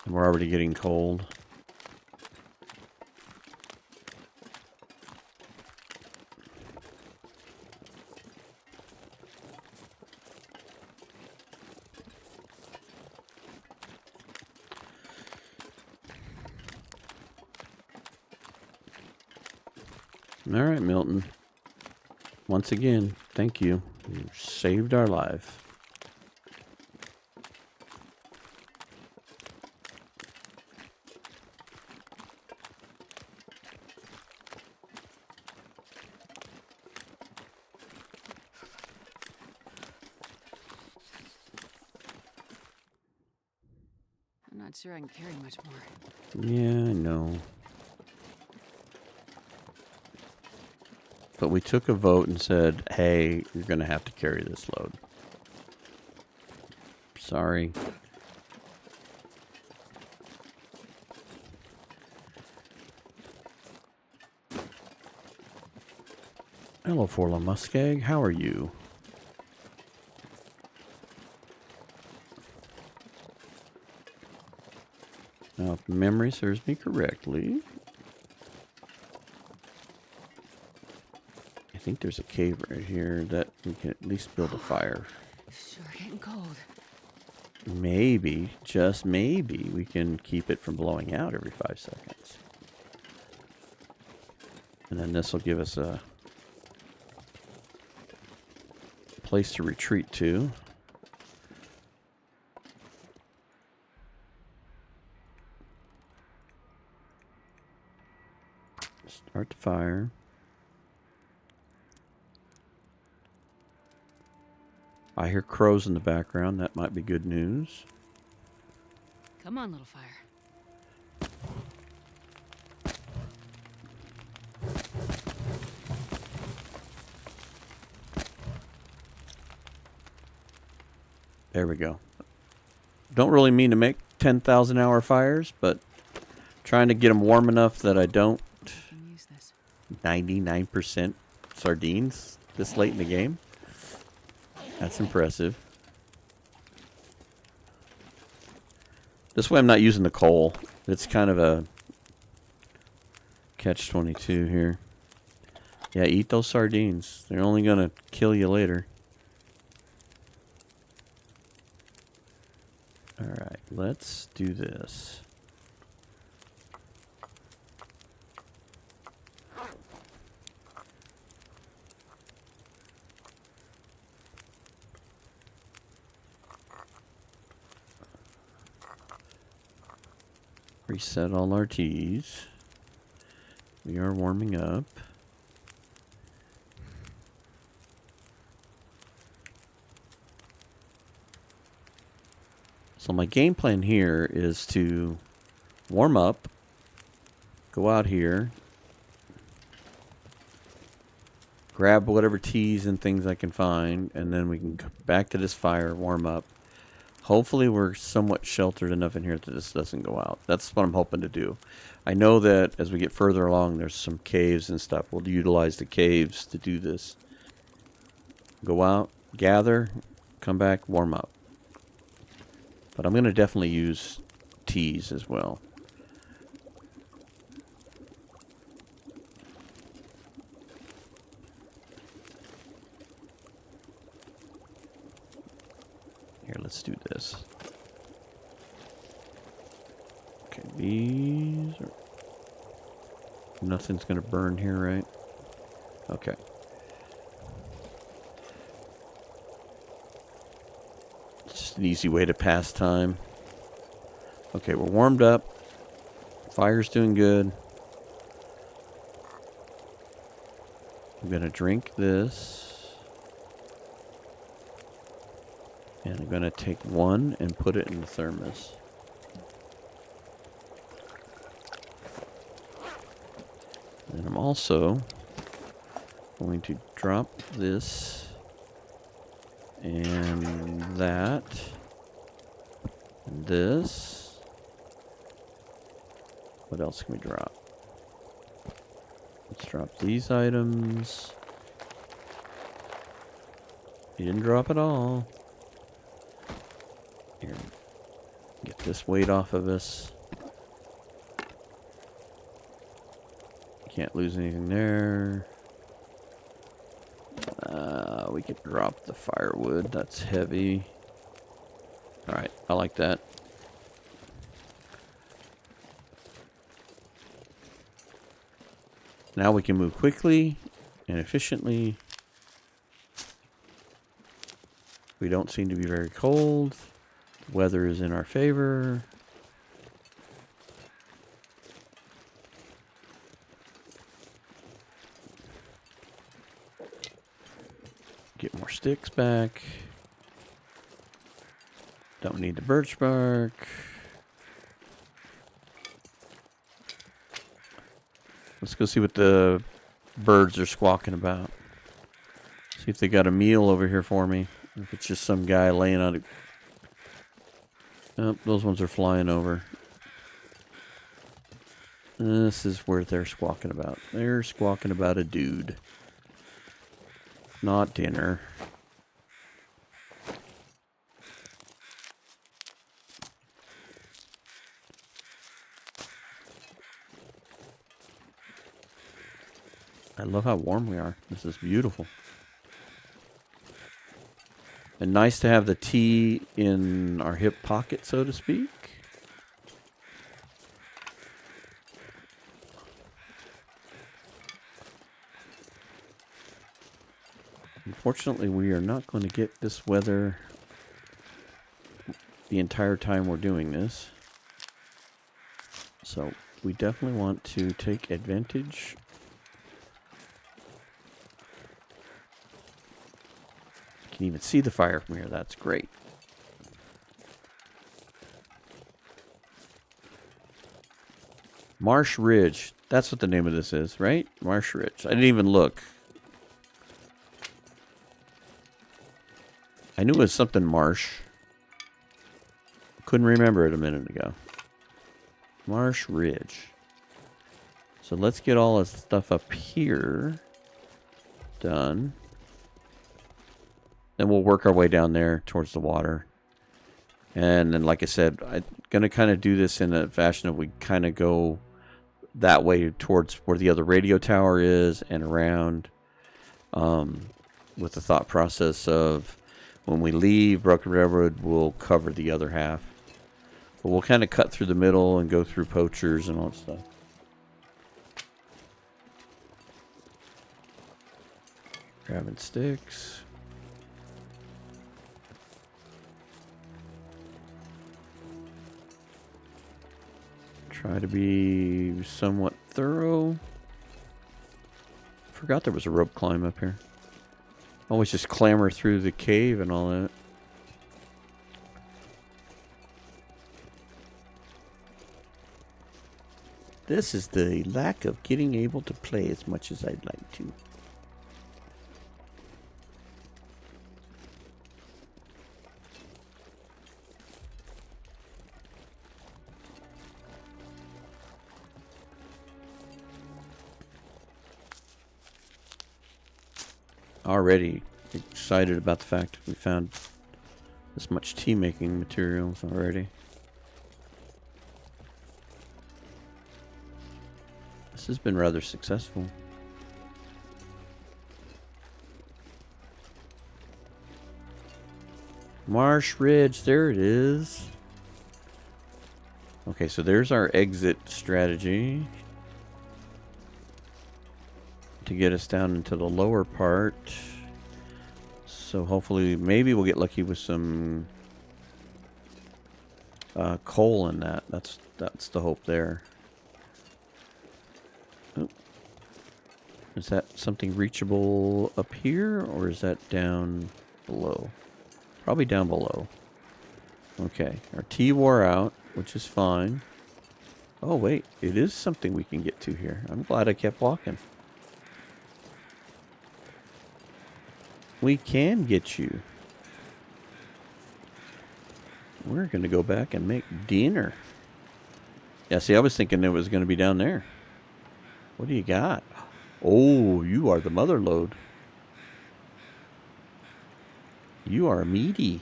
And we're already getting cold. All right, Milton. Once again, thank you. You saved our life. I'm not not sure I can carry much more. Yeah, I know. But we took a vote and said, hey, you're going to have to carry this load. Sorry. Hello, Forla Muskeg. How are you? Now, if memory serves me correctly, I think there's a cave right here that we can at least build a fire. Sure getting cold. Maybe, just maybe, we can keep it from blowing out every 5 seconds. And then this will give us a place to retreat to. Start the fire. I hear crows in the background. That might be good news. Come on, little fire. There we go. Don't really mean to make 10,000 hour fires, but trying to get them warm enough that I don't Use this. 99% sardines this late in the game. That's impressive. This way I'm not using the coal. It's kind of a catch-22 here. Yeah, eat those sardines. They're only going to kill you later. Alright, let's do this. Reset all our teas. We are warming up. So my game plan here is to warm up, go out here, grab whatever teas and things I can find, and then we can go back to this fire, warm up. Hopefully we're somewhat sheltered enough in here that this doesn't go out. That's what I'm hoping to do. I know that as we get further along, there's some caves and stuff. We'll utilize the caves to do this. Go out, gather, come back, warm up. But I'm going to definitely use teas as well. Here, let's do this. Okay, these are... Nothing's going to burn here, right? Okay. It's just an easy way to pass time. Okay, we're warmed up. Fire's doing good. I'm going to drink this. And I'm going to take one and put it in the thermos. And I'm also going to drop this and that and this. What else can we drop? Let's drop these items. You didn't drop it all. Here, get this weight off of us. Can't lose anything there. We could drop the firewood. That's heavy. Alright, I like that. Now we can move quickly and efficiently. We don't seem to be very cold. The weather is in our favor. Get more sticks back. Don't need the birch bark. Let's go see what the birds are squawking about. See if they got a meal over here for me. If it's just some guy laying on it. Oh, those ones are flying over. This is where they're squawking about. They're squawking about a dude. Not dinner. I love how warm we are. This is beautiful. And nice to have the tea in our hip pocket, so to speak. Unfortunately, we are not going to get this weather the entire time we're doing this. So we definitely want to take advantage. You can even see the fire from here. That's great. Marsh Ridge. That's what the name of this is, right? Marsh Ridge. I didn't even look. I knew it was something marsh. Couldn't remember it a minute ago. Marsh Ridge. So let's get all this stuff up here done. Then we'll work our way down there towards the water. And then, like I said, I'm going to kind of do this in a fashion of we kind of go that way towards where the other radio tower is and around. With the thought process of when we leave Broken Railroad, we'll cover the other half. But we'll kind of cut through the middle and go through poachers and all that stuff. Grabbing sticks. Try to be somewhat thorough. Forgot there was a rope climb up here. Always just clamber through the cave and all that. This is the lack of getting able to play as much as I'd like to. Already excited about the fact we found this much tea making materials already. This has been rather successful. Marsh Ridge, there it is. Okay, so there's our exit strategy to get us down into the lower part. So hopefully, maybe we'll get lucky with some coal in that. That's the hope there. Oh. Is that something reachable up here, or is that down below? Probably down below. Okay, our tea wore out, which is fine. Oh wait, it is something we can get to here. I'm glad I kept walking. We can get you. We're going to go back and make dinner. Yeah, see, I was thinking it was going to be down there. What do you got? Oh, you are the mother lode. You are meaty.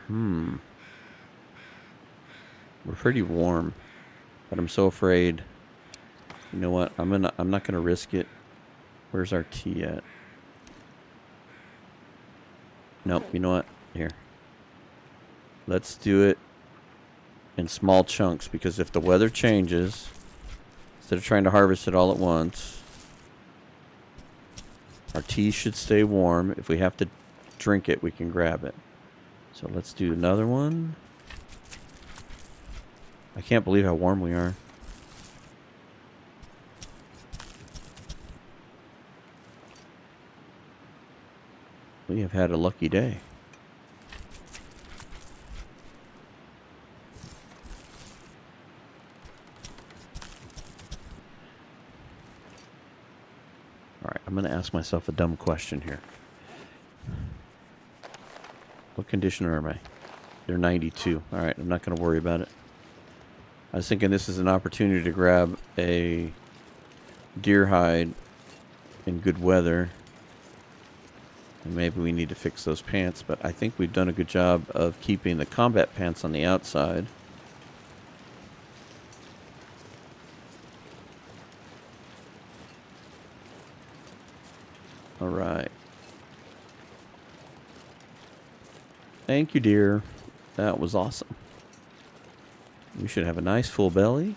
We're pretty warm, but I'm so afraid. You know what? I'm not gonna risk it. Where's our tea at? Nope. You know what? Here. Let's do it in small chunks, because if the weather changes, instead of trying to harvest it all at once, our tea should stay warm. If we have to drink it, we can grab it. So let's do another one. I can't believe how warm we are. We have had a lucky day. ask myself a dumb question here. What condition are they? They're 92. Alright, I'm not going to worry about it. I was thinking this is an opportunity to grab a deer hide in good weather. And maybe we need to fix those pants, but I think we've done a good job of keeping the combat pants on the outside. Alright. Thank you, dear. That was awesome. We should have a nice full belly.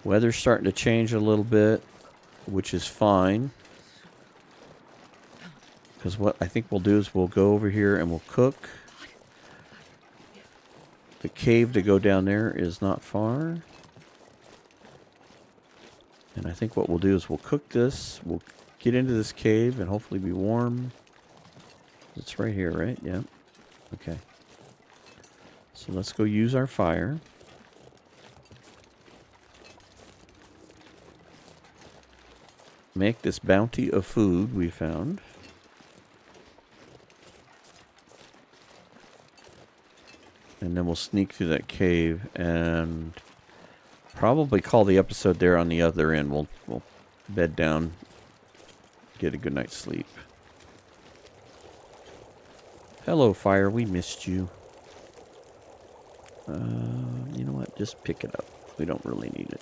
Weather's starting to change a little bit, which is fine. Because what I think we'll do is we'll go over here and we'll cook. The cave to go down there is not far. And I think what we'll do is we'll cook this. We'll get into this cave and hopefully be warm. It's right here, right? Yeah. Okay. So let's go use our fire. Make this bounty of food we found. And then we'll sneak through that cave and probably call the episode there on the other end. We'll bed down, get a good night's sleep. Hello, fire. We missed you. You know what? Just pick it up. We don't really need it.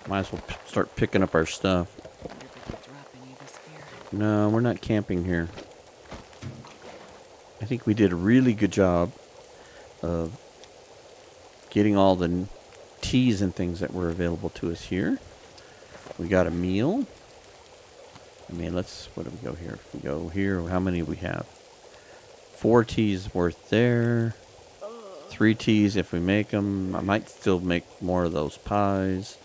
Might as well start picking up our stuff. No, we're not camping here. I think we did a really good job of getting all the teas and things that were available to us here. We got a meal. I mean, what do we go here? If we go here, how many do we have? 4 teas worth there. 3 teas if we make them. I might still make more of those pies.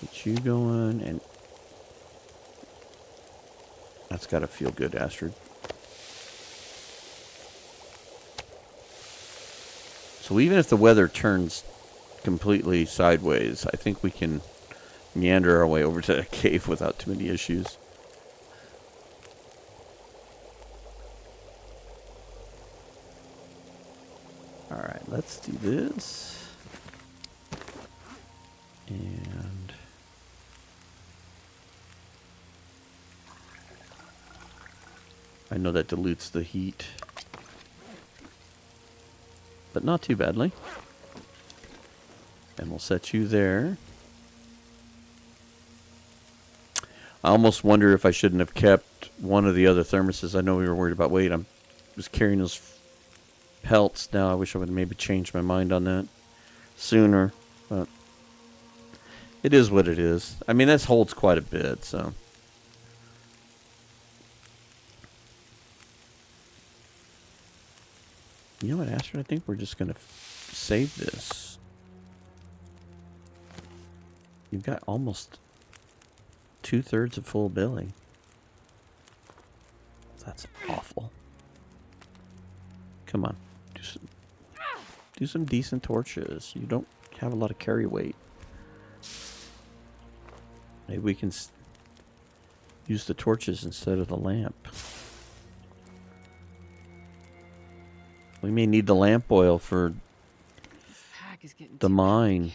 Get you going, and that's got to feel good, Astrid. So even if the weather turns completely sideways, I think we can meander our way over to that cave without too many issues. Alright, let's do this. And I know that dilutes the heat, but not too badly. And we'll set you there. I almost wonder if I shouldn't have kept one of the other thermoses. I know we were worried about weight. I was carrying those pelts. Now I wish I would have maybe changed my mind on that sooner, but it is what it is. I mean, this holds quite a bit, so. You know what, Astrid? I think we're just going to save this. You've got almost 2/3 of full belly. That's awful. Come on. Do some decent torches. You don't have a lot of carry weight. Maybe we can use the torches instead of the lamp. We may need the lamp oil for the mine.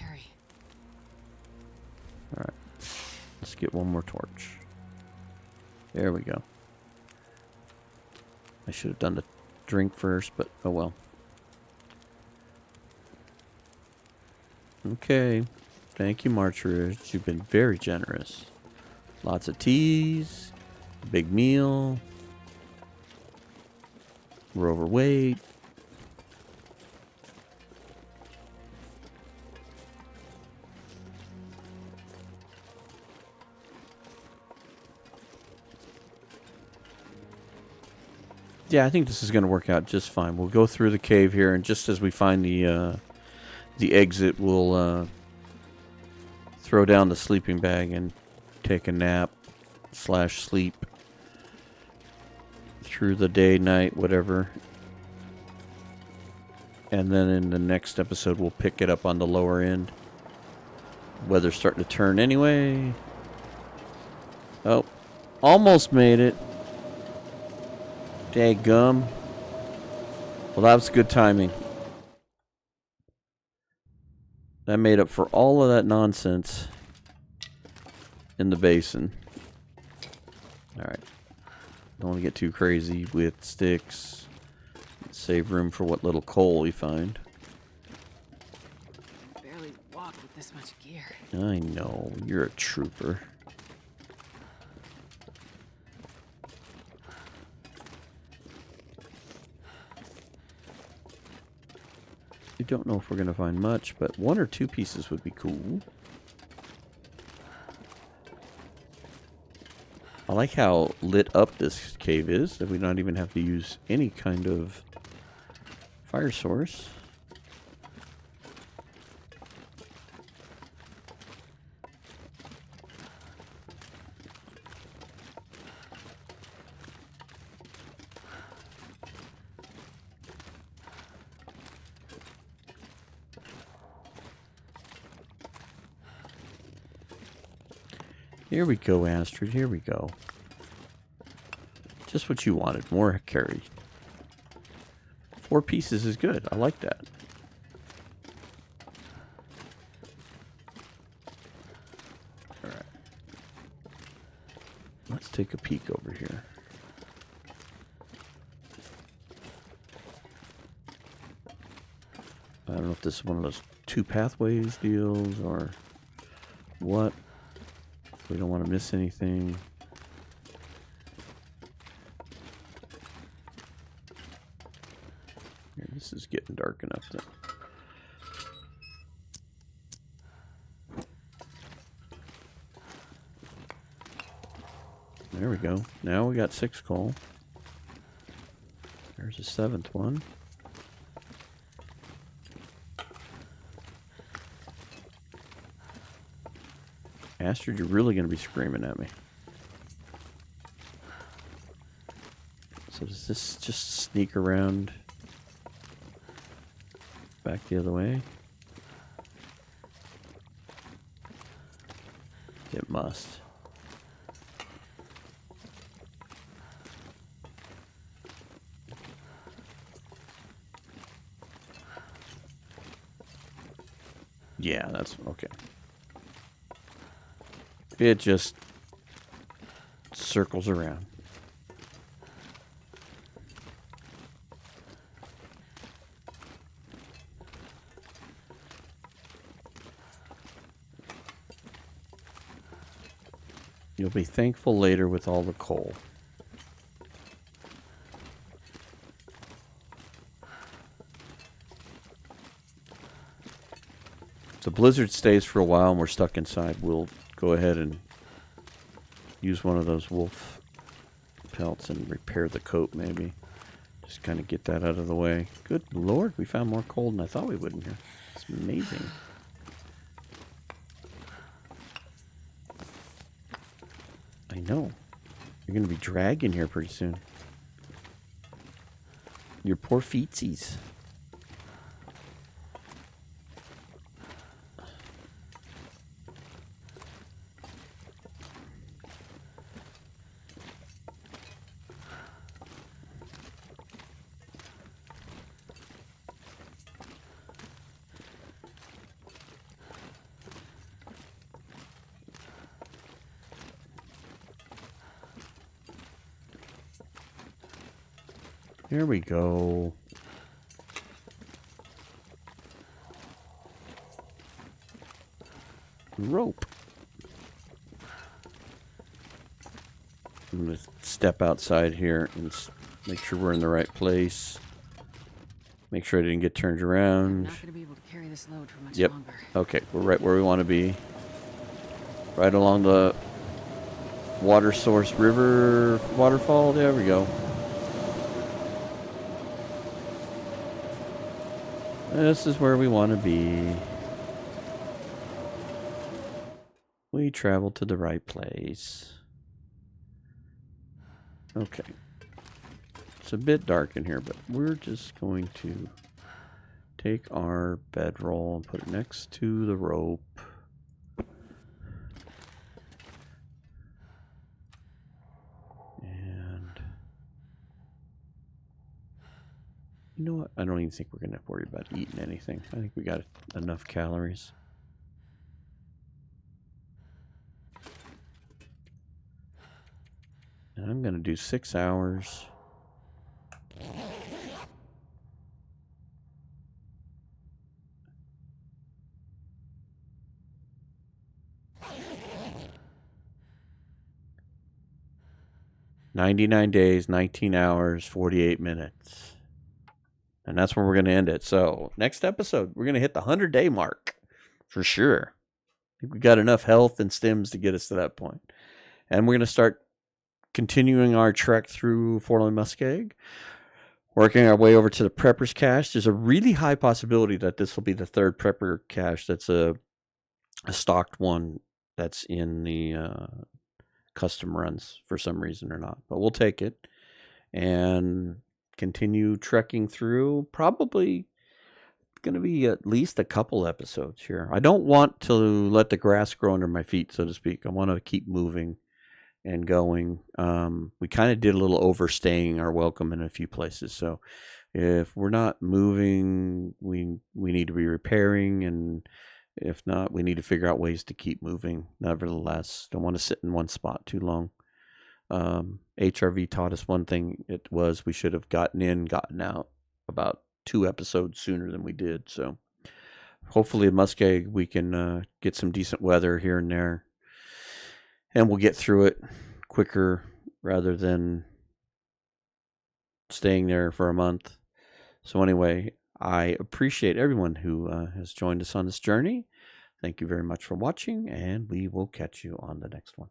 Alright. Let's get one more torch. There we go. I should have done the drink first, but oh well. Okay. Thank you, Marchridge. You've been very generous. Lots of teas. Big meal. We're overweight. Yeah, I think this is going to work out just fine. We'll go through the cave here, and just as we find the exit, we'll throw down the sleeping bag and take a nap / sleep through the day, night, whatever. And then in the next episode, we'll pick it up on the lower end. Weather's starting to turn anyway. Oh, almost made it. Daggum. Well, that was good timing. That made up for all of that nonsense in the basin. Alright. Don't want to get too crazy with sticks. Save room for what little coal we find. Barely walk with this much gear. I know. You're a trooper. We don't know if we're going to find much, but 1 or 2 pieces would be cool. I like how lit up this cave is, that we don't even have to use any kind of fire source. Here we go, Astrid. Here we go. Just what you wanted. More carry. 4 pieces is good. I like that. Alright. Let's take a peek over here. I don't know if this is one of those 2 pathways deals or what. We don't want to miss anything. Here, this is getting dark enough to... There we go. Now we got 6 coal. There's a 7th one. Astrid, you're really going to be screaming at me. So does this just sneak around back the other way? It must. Yeah, that's okay. It just circles around. You'll be thankful later with all the coal. If the blizzard stays for a while and we're stuck inside, we'll go ahead and use one of those wolf pelts and repair the coat maybe. Just kind of get that out of the way. Good Lord, we found more coal than I thought we would in here. It's amazing. I know. You're going to be dragging here pretty soon. Your poor feetsies. Here we go. rope. I'm going to step outside here and make sure we're in the right place. Make sure I didn't get turned around. I'm not going to be able to carry this load for much Yep. longer. Okay, we're right where we want to be. Right along the water source river waterfall. There we go. This is where we want to be. We traveled to the right place. Okay. It's a bit dark in here, but we're just going to take our bedroll and put it next to the rope. And you know what? I don't even think we're going to worry about eating anything. I think we got enough calories. And I'm going to do 6 hours. "99 days, 19 hours, 48 minutes. And that's where we're going to end it. So, next episode, we're going to hit the 100-day mark. For sure. I think we got enough health and stims to get us to that point. And we're going to start continuing our trek through Fort Muskeg. Working our way over to the Prepper's Cache. There's a really high possibility that this will be the third Prepper Cache that's a stocked one that's in the custom runs for some reason or not. But we'll take it and continue trekking through. Probably going to be at least a couple episodes here. I don't want to let the grass grow under my feet, so to speak. I want to keep moving and going. We kind of did a little overstaying our welcome in a few places. So if we're not moving, we need to be repairing, and if not, we need to figure out ways to keep moving. Nevertheless, don't want to sit in one spot too long. HRV taught us one thing. It was we should have gotten in, gotten out about 2 episodes sooner than we did. So hopefully at Muskeg we can get some decent weather here and there. And we'll get through it quicker rather than staying there for a month. So anyway, I appreciate everyone who has joined us on this journey. Thank you very much for watching, and we will catch you on the next one.